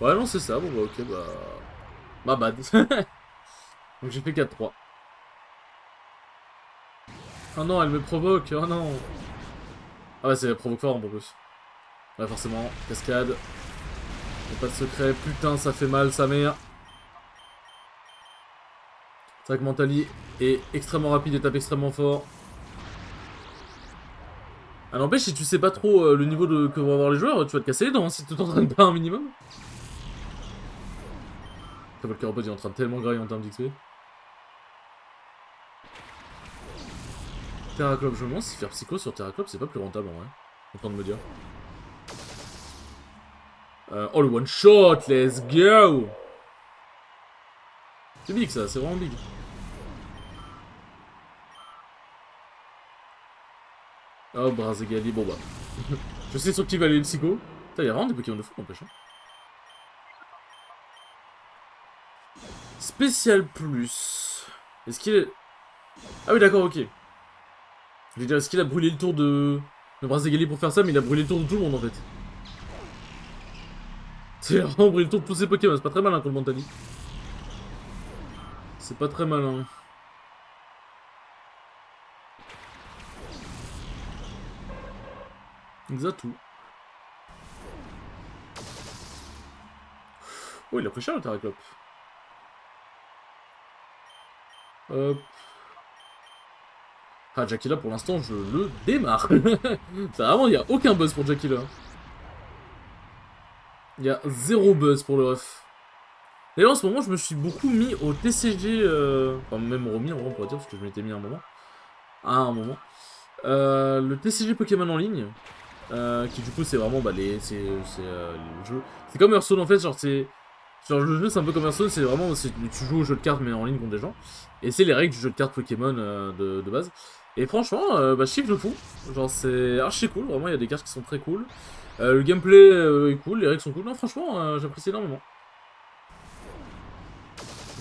Ouais, non, c'est ça, bon, bah, ok, bah... Ma bad. Donc j'ai fait 4-3. Oh non, elle me provoque, oh non. Ah bah, c'est provoque fort en plus. Ouais, forcément, cascade. Y'a pas de secret, putain, ça fait mal, sa mère. C'est vrai que Mentali est extrêmement rapide et tape extrêmement fort. Ah, n'empêche, si tu sais pas trop le niveau que vont avoir les joueurs, tu vas te casser les dents hein, si tu t'entraînes pas un minimum. Volcarpod il est en train de tellement grailler en termes d'XP. Terraclope, je me demande si faire Psycho sur Terraclope c'est pas plus rentable en vrai. En train de me dire. Oh le one shot, let's go! C'est big ça, c'est vraiment big. Oh Brazegali, bon bah. Je sais sur qui va aller le Psycho. Putain, y'a vraiment des Pokémon de fou n'empêche. Hein. Spécial plus. Est-ce qu'il est... Ah oui d'accord, ok. Je veux dire, est-ce qu'il a brûlé le tour de Brazegali pour faire ça, mais il a brûlé le tour de tout le monde en fait. C'est vraiment brûlé le tour de tous ses Pokémon, c'est pas très malin pour le Mentali. C'est pas très malin. Xatu. Oh, il a pris cher le Terraclope. Hop. Ah, Jackila, pour l'instant, je le démarre. Vraiment, il n'y a aucun buzz pour Jackila. Il y a 0 buzz pour le ref. D'ailleurs, en ce moment, je me suis beaucoup mis au TCG... Enfin, même remis, en vrai, on pourrait dire, parce que je m'étais mis à un moment. Le TCG Pokémon en ligne. Qui, du coup, c'est vraiment, bah, les jeux... C'est comme Hearthstone, en fait, genre, c'est... Genre, le jeu, c'est un peu comme Hearthstone, c'est vraiment... Tu joues au jeu de cartes, mais en ligne contre des gens. Et c'est les règles du jeu de cartes Pokémon de base. Et franchement, bah, je kiffe de fou. Genre, c'est archi cool, vraiment, il y a des cartes qui sont très cool. Le gameplay est cool, les règles sont cool. Non, franchement, j'apprécie énormément.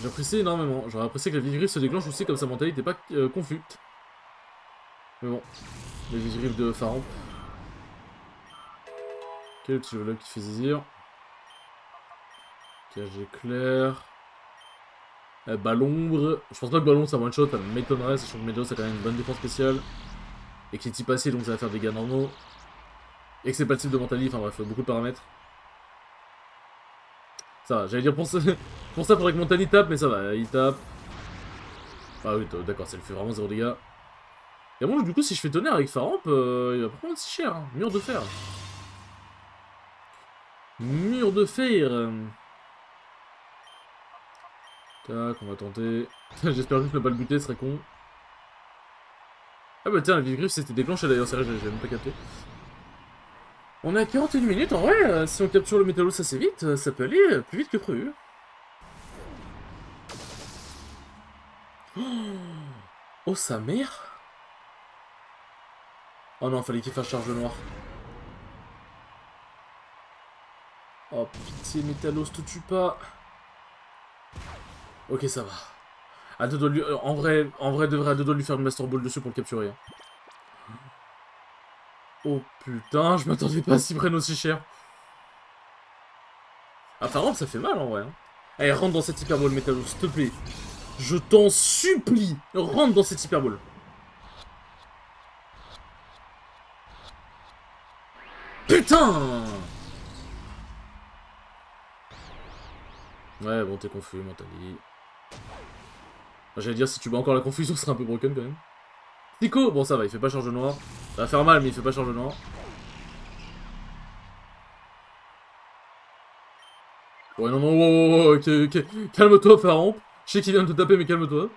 J'apprécie énormément. J'aurais apprécié que la Vivigriff se déclenche aussi, comme sa mentalité n'était pas confus. Mais bon, les Vivigriff de Pharamp. Ok, le petit level up qui fait zizir. Cage éclair. Ballombre. Je pense pas que Ballon ça one shot, ça m'étonnerait, sachant que Meadow ça a quand même une bonne défense spéciale. Et qu'il est type acide donc ça va faire des dégâts normaux. Et que c'est pas le type de Mentali, enfin bref, beaucoup de paramètres. Ça va, j'allais dire pour ça, faudrait que Mentali tape, mais ça va, il tape. Ah oui, d'accord, ça lui fait vraiment 0 dégâts. Et bon, du coup, si je fais tonnerre avec Pharamp, il va prendre si cher. Hein. Mur de fer. Mur de fer. Tac, on va tenter. J'espère juste ne pas le buter, ce serait con. Ah bah tiens, la Vivigriff s'était déclenchée d'ailleurs, c'est vrai, j'avais même pas capté. On est à 41 minutes, en vrai, si on capture le Métalos assez vite, ça peut aller plus vite que prévu. Oh, sa mère. Oh non, fallait qu'il fasse charge noire. Oh pitié, Métalos, te tue pas. Ok, ça va. À deux doigts de lui... en vrai, devrait à deux doigts de lui faire une Master Ball dessus pour le capturer. Oh putain, je m'attendais pas à s'y prenne aussi cher. Ah, par contre, ça fait mal en vrai. Hein. Allez, rentre dans cette Hyperball, Métalos, s'il te plaît. Je t'en supplie, rentre dans cette Hyperball. Putain! Ouais, bon, t'es confus, Mentali. J'allais dire, si tu bats encore la confusion, ce serait un peu broken quand même. Nico! Bon, ça va, il fait pas charge noire. Ça va faire mal, mais il fait pas charge noire. Ouais, non, non, wow, ok, calme-toi, Pharamp. Je sais qu'il vient de te taper, mais calme-toi.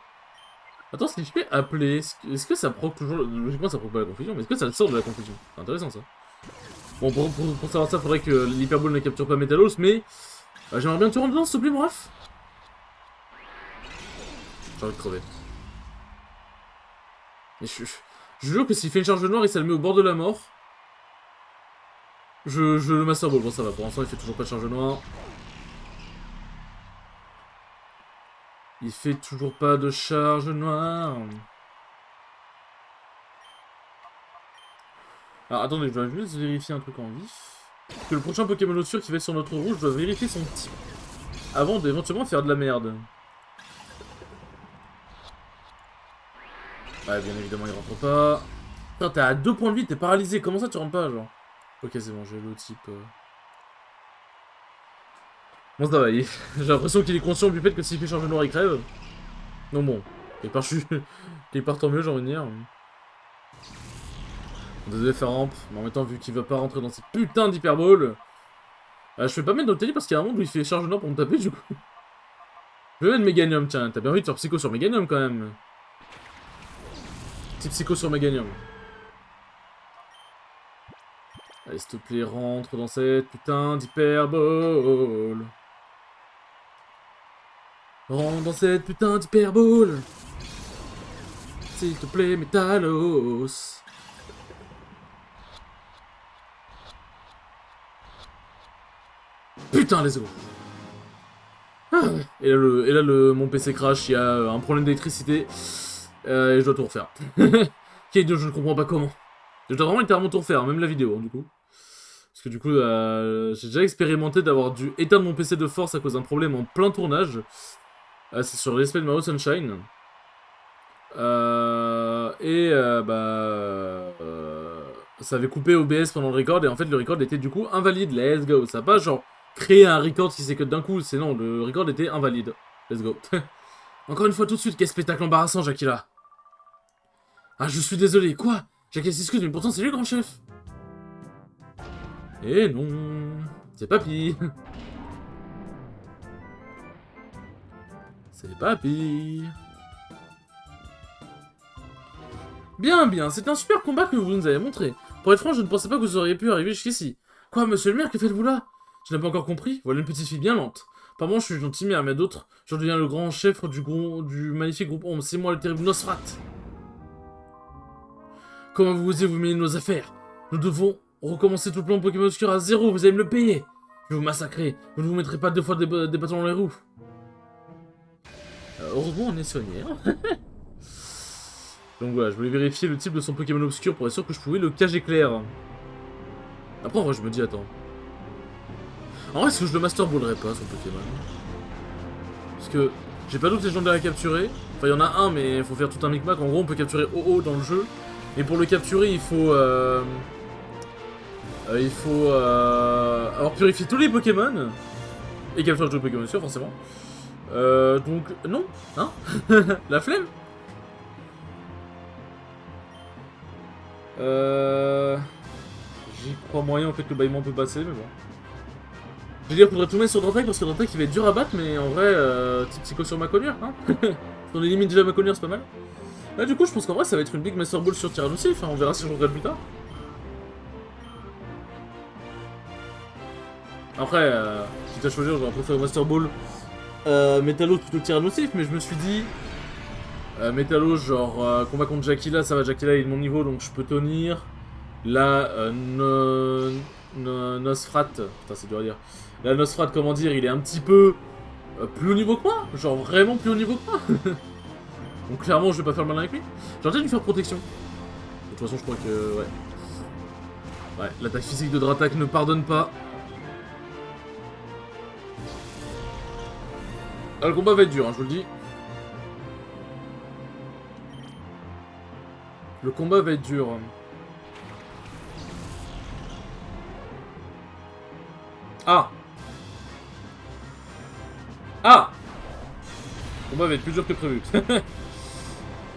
Attends, si je peux appeler, est-ce que ça proc toujours... Logiquement, ça proc pas la confusion, mais est-ce que ça sort de la confusion? C'est intéressant, ça. Bon, pour savoir ça, faudrait que l'Hyperball ne capture pas Métalos, mais... j'aimerais bien te rendre dedans, s'il te plaît, bref. J'ai envie de crever. Mais je jure que s'il fait une charge noire et ça le met au bord de la mort... Je le Master Ball, bon ça va, pour l'instant il fait toujours pas de charge noire. Il fait toujours pas de charge noire. Alors attendez, je dois juste vérifier un truc en vif. Parce que le prochain Pokémon sûr qui va être sur notre route, je dois vérifier son type. Avant d'éventuellement faire de la merde. Ouais, bien évidemment, il rentre pas. Putain, t'es à 2 points de vie, t'es paralysé. Comment ça, tu rentres pas, genre? Ok, c'est bon, j'ai le type. Bon, ça va, j'ai l'impression qu'il est conscient du fait que s'il fait charge noire, il crève. Non, bon. Il part tant mieux, j'ai envie de dire. Désolé, Pharamp, mais en même temps, vu qu'il veut pas rentrer dans ces putains d'hyperballs. Je fais pas mettre Noctali parce qu'il y a un monde où il fait charge noire pour me taper, du coup. Je vais mettre Meganium, tiens. T'as bien envie de faire Psycho sur Meganium quand même. Petit Psycho sur Meganium. Allez, s'il te plaît, rentre dans cette putain d'hyperball. Rentre dans cette putain d'hyperball. S'il te plaît, Métalos. Putain, let's go. Ah, et là, mon PC crash, il y a un problème d'électricité. Et je dois tout refaire. Quel idiot, je ne comprends pas comment. Je dois vraiment littéralement tout refaire, même la vidéo, hein, du coup. Parce que du coup, j'ai déjà expérimenté d'avoir dû éteindre mon PC de force à cause d'un problème en plein tournage. C'est sur l'esprit de Mario Sunshine. Ça avait coupé OBS pendant le record, et en fait, le record était du coup invalide. Let's go. Ça n'a pas genre créé un record qui s'est que d'un coup, c'est non, le record était invalide. Let's go. Encore une fois, tout de suite, quel spectacle embarrassant, Jackila. Ah, je suis désolé, quoi? Jackie s'excuse, mais pourtant c'est lui le grand chef. Eh non, c'est Papy. C'est Papy. Bien, bien, c'est un super combat que vous nous avez montré. Pour être franc, je ne pensais pas que vous auriez pu arriver jusqu'ici. Quoi, monsieur le maire, que faites-vous là? Je n'ai pas encore compris, voilà une petite fille bien lente. Par moi, je suis gentil, mais à mes d'autres, je deviens le grand chef du magnifique groupe Ombre. C'est moi le terrible Nosfrat. Comment vous osez vous mêler de nos affaires? Nous devons recommencer tout le plan Pokémon Obscur à zéro, vous allez me le payer. Je vais vous massacrer, vous ne vous mettrez pas deux fois des bâtons dans les roues. Heureusement, on est soigné. Hein. Donc voilà, je voulais vérifier le type de son Pokémon Obscur pour être sûr que je pouvais le cage éclair. Après, en vrai, je me dis, attends. En vrai, est-ce que je le Master Ballerais pas, son Pokémon? Parce que j'ai pas d'autres légendaires à capturer. Enfin, il y en a un, mais il faut faire tout un micmac. En gros, on peut capturer OO dans le jeu. Et pour le capturer, il faut avoir purifié tous les Pokémon. Et capturer tous les Pokémon sûr, forcément. Donc, non. Hein. La flemme. J'y crois moyen en fait que le bâillement peut passer, mais bon. Je veux dire, faudrait tout mettre sur Dratak parce que Dratak il va être dur à battre, mais en vrai, type psycho sur Maconier, hein. Dans les limites déjà Maconier, c'est pas mal. Là, du coup, je pense qu'en vrai, ça va être une Big Master Ball sur Tyrannosif, hein. On verra si je regrette plus tard. Après, quitte à choisir, j'aurais préféré Master Ball Métallos plutôt que Tyrannosif, mais je me suis dit. Métallos, genre, combat contre Jackila, ça va, Jackila il est de mon niveau donc je peux tenir. Là, Nosfrat, putain, c'est dur à dire. Là, Nosfrat, comment dire, il est un petit peu plus haut niveau que moi, genre vraiment plus haut niveau que moi. Donc, clairement, je vais pas faire le malin avec lui. J'aurais peut-être dû faire protection. De toute façon, je crois que. Ouais. Ouais, l'attaque physique de Dratak ne pardonne pas. Ah, le combat va être dur, hein, je vous le dis. Le combat va être dur. Ah! Ah! Le combat va être plus dur que prévu.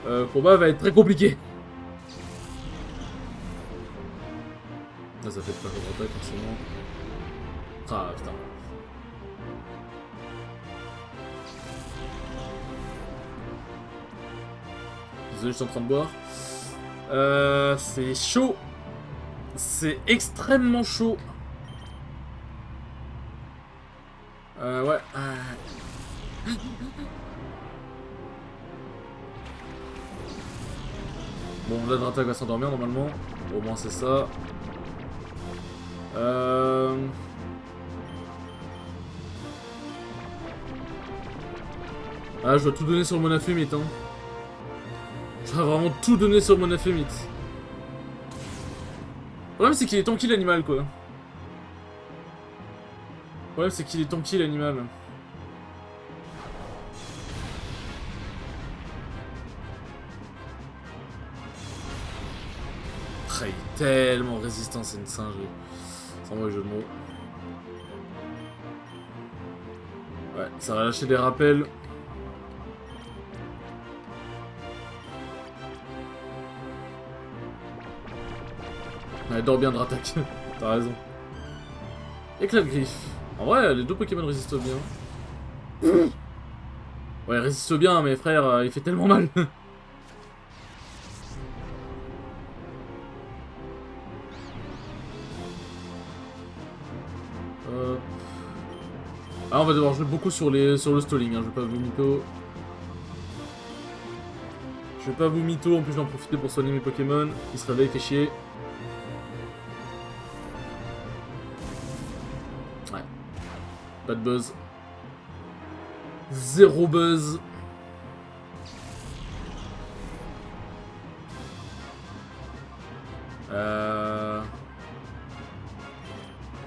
Le combat va être très compliqué. Ah, ça fait pas contre-attaque forcément. Ah putain. Désolé, je suis en train de boire. C'est chaud. C'est extrêmement chaud. Ouais. Bon, là, Dratak va s'endormir normalement. Au moins, c'est ça. Ah, je dois tout donner sur le Monafumite, hein. Je dois vraiment tout donner sur le Monafumite. Le problème, c'est qu'il est tanky, l'animal, quoi. Le problème, c'est qu'il est tanky, l'animal. Il est tellement résistant, c'est une singerie. Sans mauvais jeu de mots. Ouais, ça va lâcher des rappels. Ouais, dors bien Dratak. T'as raison. Éclat de griffe. En vrai, les deux Pokémon résistent bien. Ouais, ils résistent bien, mais frère, il fait tellement mal. Ah, on va devoir jouer beaucoup sur le stalling, hein. Je vais pas vous mytho. Je vais pas vous mytho, en plus j'en profiter pour soigner mes Pokémon. Il se réveille, fait chier. Ouais. Pas de buzz. Zéro buzz. Le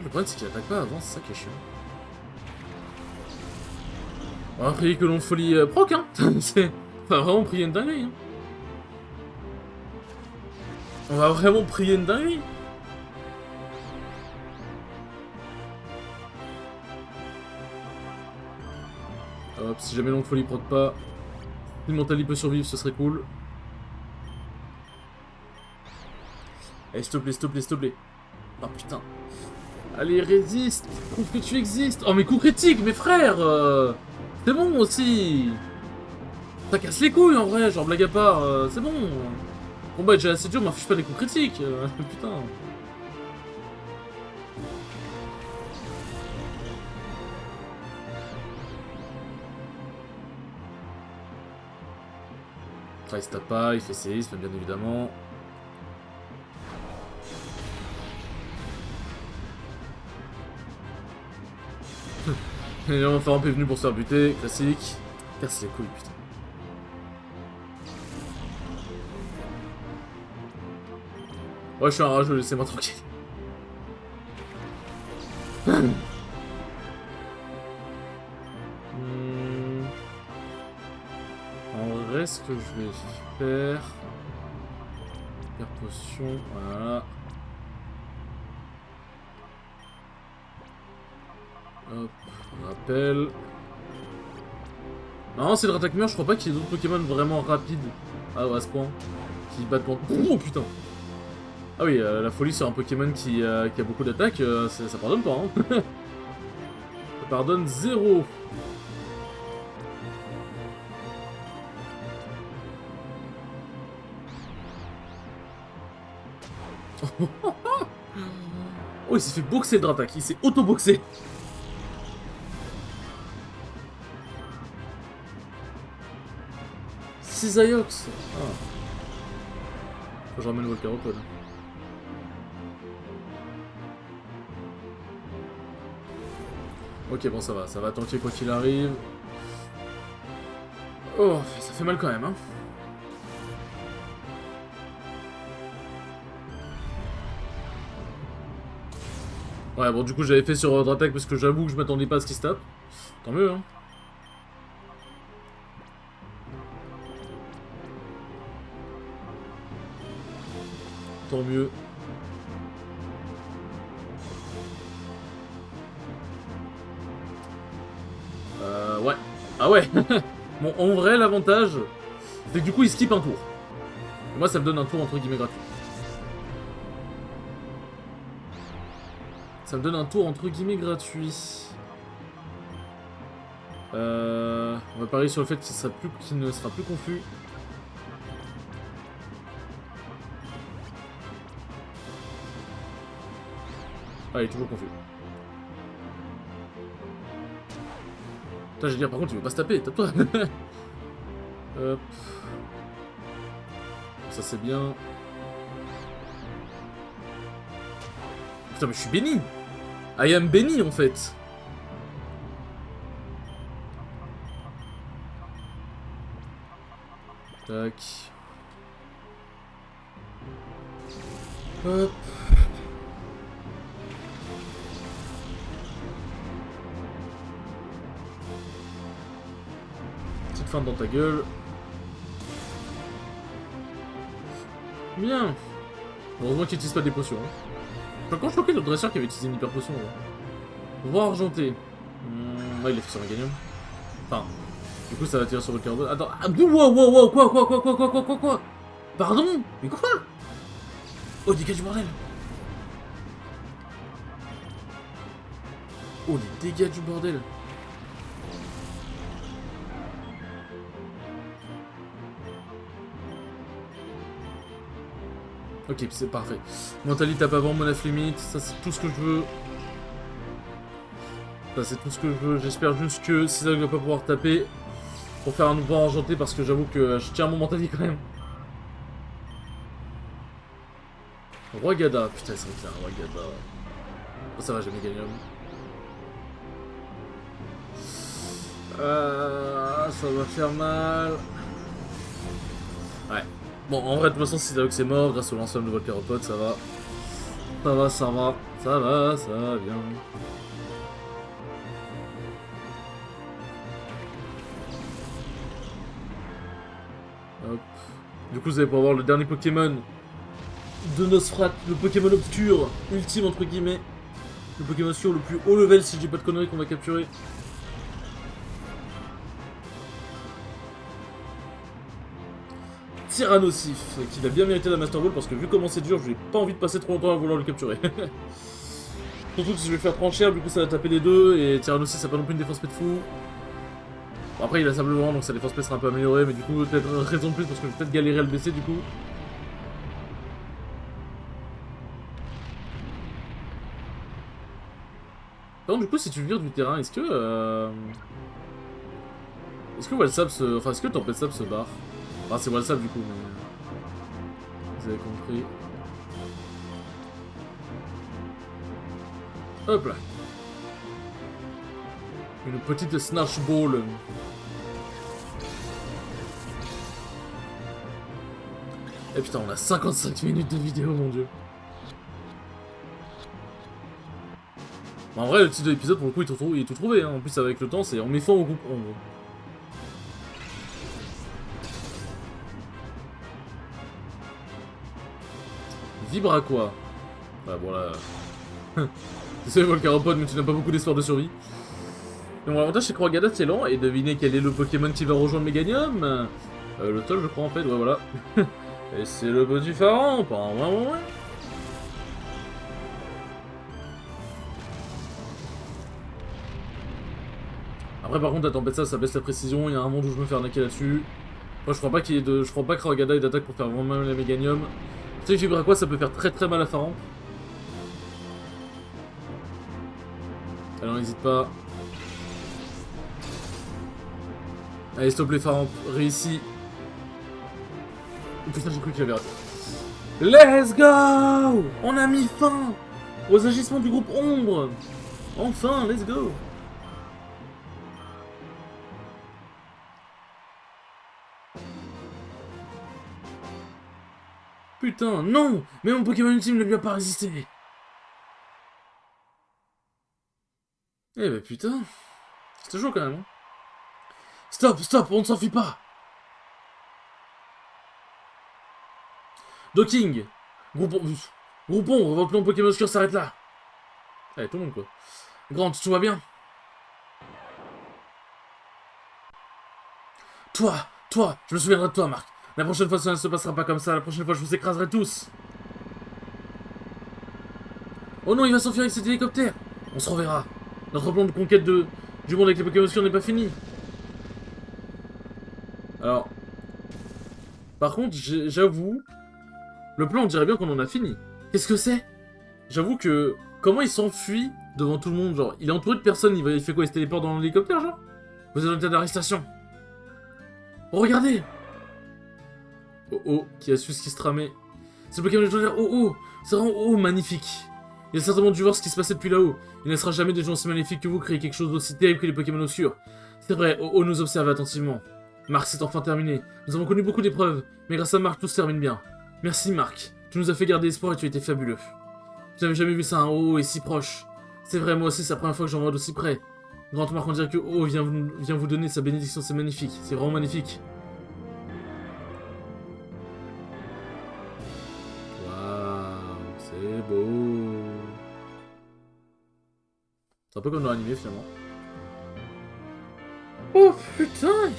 problème c'est qu'il attaque pas avant, c'est ça qui est chiant. On va prier que l'on folie proc, hein. C'est... On va vraiment prier une dinguerie, hein. On va vraiment prier une dinguerie. Hop, si jamais l'oncle folie proc pas, si Mentali peut survivre, ce serait cool. Allez, s'il te plaît, s'il te plaît, s'il te plaît. Oh putain. Allez, résiste. Prouve que tu existes. Oh, mais coup critique, mes frères. C'est bon aussi. Ça casse les couilles en vrai, genre blague à part. C'est bon. Combat est déjà assez dur, m'affiche pas des coups critiques. Putain. Enfin, il se tape pas, il fait séisme, bien évidemment. Et enfin, on est venu pour se faire buter, classique. Casse les couilles, putain. Ouais, je suis un rageux, laissez-moi tranquille. En vrai, ce que je vais faire... Faire potion, voilà. Hop, rappel. Non, c'est le attaque mur, je crois pas qu'il y ait d'autres Pokémon vraiment rapides à ce point. Qui battent pour... Oh putain. Ah oui, la folie sur un Pokémon qui a beaucoup d'attaques, ça pardonne pas, hein. Ça pardonne 0. Oh, il s'est fait boxer le Dratak, il s'est auto-boxé. Cisaiox. Ah. Faut que je ramène le Volcaropode. Ok, bon, ça va tanker quoi qu'il arrive. Oh, ça fait mal quand même, hein. Ouais, bon, du coup, j'avais fait sur Dratak parce que j'avoue que je m'attendais pas à ce qu'il se tape. Tant mieux, hein. Tant mieux. Ouais. Ah ouais. Bon, en vrai, l'avantage, c'est que du coup, il skip un tour. Et moi, ça me donne un tour entre guillemets gratuit. Ça me donne un tour entre guillemets gratuit. On va parier sur le fait qu'il ne sera plus confus. Ah, il est toujours confus. Putain, je veux dire, par contre, il veut pas se taper, tape-toi. Hop. Ça, c'est bien. Putain, mais je suis béni. I am béni, en fait. Tac. Hop. Petite feinte dans ta gueule. Bien. Heureusement qu'il n'utilise pas des potions. Hein. Quand je crois le dresseur qui avait utilisé une hyper potion. Voir argenté. Ouais, il a fait sur Meganium. Enfin, du coup, ça va tirer sur le carbone. Attends, ah, wow, quoi? Pardon? Mais quoi? Oh, dégâts du bordel! Oh, les dégâts du bordel! Ok, c'est parfait. Mentalité tape avant, Monaf limite, ça c'est tout ce que je veux. Ça c'est tout ce que je veux. J'espère juste que Cisaiox va pas pouvoir taper pour faire un nouveau argenté parce que j'avoue que je tiens mon mentalité quand même. Roi Gada, putain c'est vrai que c'est un Roi Gada. Oh, ça va, j'ai Meganium. Ça va faire mal. Ouais. Bon, en vrai, de toute façon, Cisaiox est mort grâce au lanceur de Volcaropode, ça va. Ça va bien. Hop. Du coup, vous allez pouvoir voir le dernier Pokémon de Nosferatu, le Pokémon obscur, ultime entre guillemets. Le Pokémon obscur le plus haut level, si je dis pas de conneries, qu'on va capturer. Tyrannosif, qui a bien mérité la Master Ball parce que vu comment c'est dur, je n'ai pas envie de passer trop longtemps à vouloir le capturer. Surtout que si je vais faire tranchère, du coup ça va taper les deux, et Tyrannosif ça n'a pas non plus une défense pet de fou. Bon, après il a sable vent donc sa défense pet sera un peu améliorée, mais du coup peut-être raison de plus parce que je vais peut-être galérer à le baisser du coup. Alors du coup si tu vires du terrain, est-ce que Wallsap se... Enfin est-ce que Tempest Sap se barre? Enfin c'est Wallsap du coup mais... Vous avez compris. Hop là. Une petite Snatch Ball. Et putain, on a 55 minutes de vidéo, mon dieu. Bon, en vrai, le titre de l'épisode, pour le coup, il est tout trouvé. Hein. En plus, avec le temps, c'est on met fin au groupe ombre. Vibre à quoi? Voilà, bon là... Désolé, Volcaropod, mais tu n'as pas beaucoup d'espoir de survie. Donc l'avantage c'est que Rogada c'est lent, et devinez quel est le Pokémon qui va rejoindre Meganium. Le Toll je crois en fait, ouais voilà. Et c'est le petit Pharaon, pas un ouais. Après par contre la tempête ça baisse la précision, il y a un monde où je me fais arnaquer là-dessus. Moi je crois pas je crois pas que Rogada ait d'attaque pour faire vraiment mal à Meganium. Tu sais que Vibre à quoi ça peut faire très mal à Pharaon. Alors n'hésite pas. Allez, stop les Pharaons, réussi. Oh putain, j'ai cru qu'il avait raté. Let's go! On a mis fin aux agissements du groupe Ombre. Enfin, let's go! Putain, non! Mais mon Pokémon ultime ne lui a pas résisté. Eh bah putain, c'était chaud quand même. Hein. Stop, on ne s'enfuit pas. Docking. Groupon, votre plan Pokémon Obscur s'arrête là. Allez, tout le monde quoi. Grant, tout va bien? Toi, je me souviendrai de toi, Marc. La prochaine fois, ça ne se passera pas comme ça. La prochaine fois, je vous écraserai tous. Oh non, il va s'enfuir avec cet hélicoptère. On se reverra. Notre plan de conquête du monde avec les Pokémon Obscurs n'est pas fini. Alors... Par contre, j'avoue... Le plan, on dirait bien qu'on en a fini. Qu'est-ce que c'est? J'avoue que... Comment il s'enfuit devant tout le monde, genre... Il est entouré de personnes, il fait quoi? Il se téléporte dans l'hélicoptère, genre? Vous êtes en état d'arrestation. Oh, regardez! Oh, qui a su ce qui se tramait. C'est le Pokémon légendaire Oh, c'est vraiment magnifique. Il a certainement dû voir ce qui se passait depuis là-haut. Il ne laissera jamais des gens aussi magnifiques que vous créer quelque chose d'aussi terrible que les Pokémon obscurs. C'est vrai, Oh nous observe attentivement. Marc, c'est enfin terminé. Nous avons connu beaucoup d'épreuves, mais grâce à Marc, tout se termine bien. Merci Marc. Tu nous as fait garder espoir et tu as été fabuleux. Je n'avais jamais vu ça, un Oh et si proche. C'est vrai, moi aussi, c'est la première fois que j'en vois d'aussi près. Grand Marc, on dirait que Oh vient vous donner sa bénédiction, c'est magnifique. C'est vraiment magnifique. C'est beau. C'est un peu comme dans l'animé finalement. Oh putain.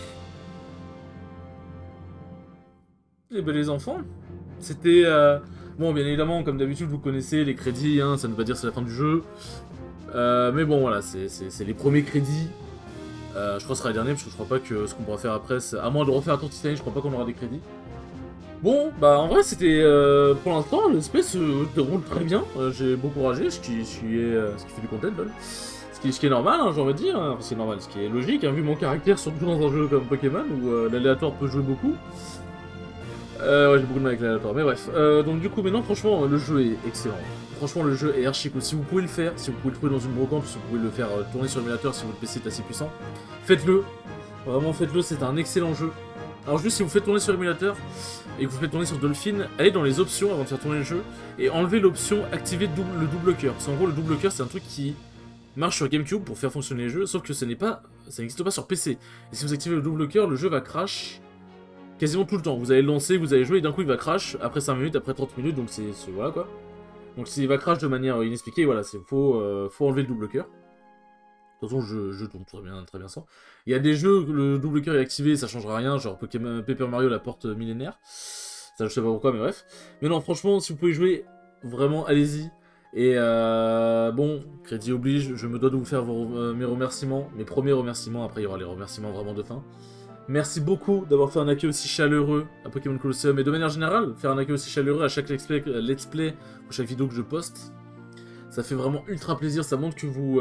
Eh ben les enfants, c'était... Bon bien évidemment comme d'habitude vous connaissez les crédits, hein, ça ne veut pas dire que c'est la fin du jeu. Mais bon voilà, c'est les premiers crédits. Je crois que ce sera les derniers parce que je crois pas que ce qu'on pourra faire après, à moins de refaire un tour Titanic, je crois pas qu'on aura des crédits. Bon, bah en vrai c'était, pour l'instant, l'espèce roule très bien, j'ai beaucoup ragé, ce qui fait du content, lol. Ce qui est normal, hein, j'ai envie de dire, enfin c'est normal, ce qui est logique, hein, vu mon caractère, surtout dans un jeu comme Pokémon, où l'aléatoire peut jouer beaucoup. Ouais, j'ai beaucoup de mal avec l'aléatoire, mais bref. Donc du coup, maintenant, franchement, le jeu est excellent. Franchement, le jeu est archi cool. Si vous pouvez le faire, si vous pouvez le trouver dans une brocante, si vous pouvez le faire tourner sur l'émulateur, si votre PC est assez puissant, faites-le. Vraiment, faites-le, c'est un excellent jeu. Alors juste si vous faites tourner sur l'émulateur et que vous faites tourner sur Dolphin, allez dans les options avant de faire tourner le jeu et enlevez l'option activer le double cœur. Parce qu'en gros le double cœur c'est un truc qui marche sur GameCube pour faire fonctionner les jeux, sauf que ça n'existe pas sur PC. Et si vous activez le double cœur, le jeu va crash quasiment tout le temps. Vous allez le lancer, vous allez jouer et d'un coup il va crash après 5 minutes, après 30 minutes, donc c'est voilà quoi. Donc s'il va crash de manière inexpliquée, voilà, faut enlever le double cœur. toute façon, je tourne très bien sans. Il y a des jeux, le double cœur est activé, ça changera rien, genre Pokémon Paper Mario, la porte millénaire. Ça, je sais pas pourquoi, mais bref. Mais non, franchement, si vous pouvez jouer, vraiment, allez-y. Et bon, crédit oblige, je me dois de vous faire mes remerciements, mes premiers remerciements, après il y aura les remerciements vraiment de fin. Merci beaucoup d'avoir fait un accueil aussi chaleureux à Pokémon Colosseum, et de manière générale, faire un accueil aussi chaleureux à chaque let's play ou chaque vidéo que je poste. Ça fait vraiment ultra plaisir, ça montre que vous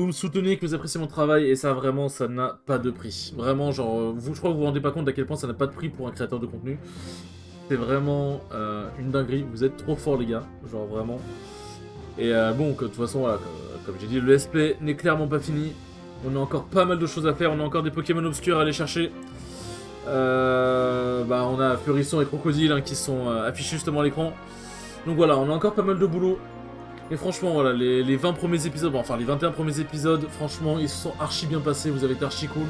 me soutenez, que vous appréciez mon travail, et ça vraiment, ça n'a pas de prix. Vraiment, genre, je crois que vous vous rendez pas compte à quel point ça n'a pas de prix pour un créateur de contenu. C'est vraiment une dinguerie, vous êtes trop forts les gars, genre vraiment. Et bon, de toute façon, voilà, comme j'ai dit, le let's play n'est clairement pas fini. On a encore pas mal de choses à faire, on a encore des Pokémon obscurs à aller chercher. On a Flurisson et Crocodile hein, qui sont affichés justement à l'écran. Donc voilà, on a encore pas mal de boulot. Et franchement, voilà, les 20 premiers épisodes, bon, enfin les 21 premiers épisodes, franchement, ils se sont archi bien passés, vous avez été archi cool.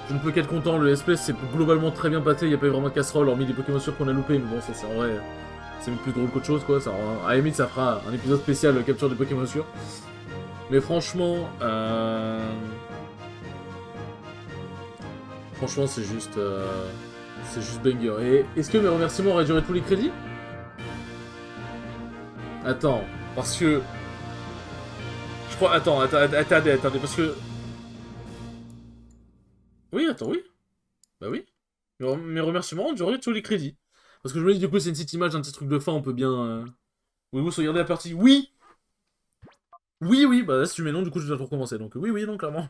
Je ne peux qu'être content, le SP c'est globalement très bien passé, il n'y a pas eu vraiment de casserole, hormis des Pokémon sûrs qu'on a loupé, mais bon, ça c'est en vrai, c'est même plus drôle qu'autre chose, quoi. Ça, à la limite, ça fera un épisode spécial capture des Pokémon sûrs. Mais franchement, franchement, c'est juste banger. Et est-ce que mes remerciements auraient duré tous les crédits? Attends, parce que... Je crois... Attendez, parce que... Oui, attends, oui. Bah oui. Mes remerciements ont duré tous les crédits. Parce que je me dis, du coup, c'est une petite image, un petit truc de fin, on peut bien... Voulez-vous sauvegarder la partie? Oui. Oui, bah là, si tu mets non, du coup, je dois tout recommencer. Donc oui, non, clairement.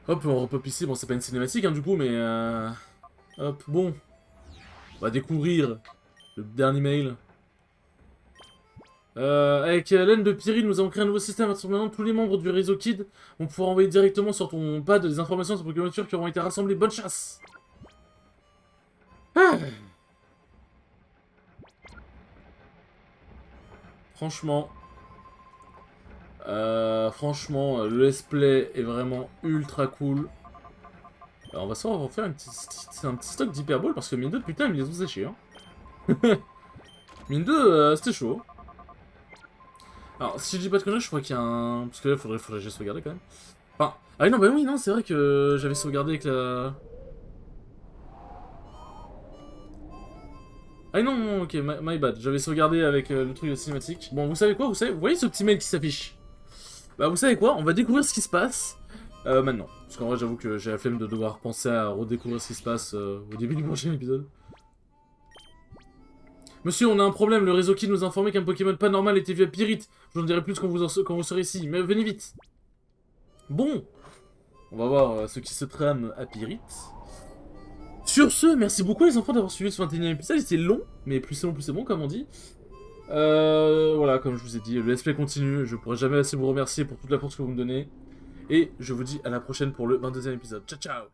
Hop, on repop ici. Bon, c'est pas une cinématique, hein, du coup, mais... Hop, bon. On va découvrir le dernier mail. Avec l'aide de Piri, nous avons créé un nouveau système. À maintenant, tous les membres du réseau Kid vont pouvoir envoyer directement sur ton pad des informations sur Pokémon qui auront été rassemblées. Bonne chasse! Ah. Franchement... le let's play est vraiment ultra cool. Alors on va savoir refaire un petit stock d'hyperball parce que mine 2, putain, ils les ont séchés. Hein. Mine 2, c'était chaud. Alors, si je dis pas de conneries, je crois qu'il y a un... Parce que là, faudrait que j'ai sauvegardé quand même. Enfin... Ah non, bah oui, non, c'est vrai que j'avais sauvegardé avec la... Ah non, ok, my bad. J'avais sauvegardé avec le truc de cinématique. Bon, vous savez quoi, vous voyez ce petit mail qui s'affiche? Bah vous savez quoi, on va découvrir ce qui se passe maintenant. Parce qu'en vrai, j'avoue que j'ai la flemme de devoir penser à redécouvrir ce qui se passe au début du prochain épisode. Monsieur, on a un problème, le réseau Kid nous a informé qu'un Pokémon pas normal était vu à Pyrite. Je vous en dirai plus quand vous serez ici, mais venez vite. Bon, on va voir ce qui se trame à Pyrite. Sur ce, merci beaucoup les enfants d'avoir suivi ce 21e épisode, c'était long, mais plus c'est long, plus c'est bon, comme on dit. Voilà, comme je vous ai dit, le let's play continue, je pourrai jamais assez vous remercier pour toute la force que vous me donnez. Et je vous dis à la prochaine pour le 22e épisode. Ciao, ciao!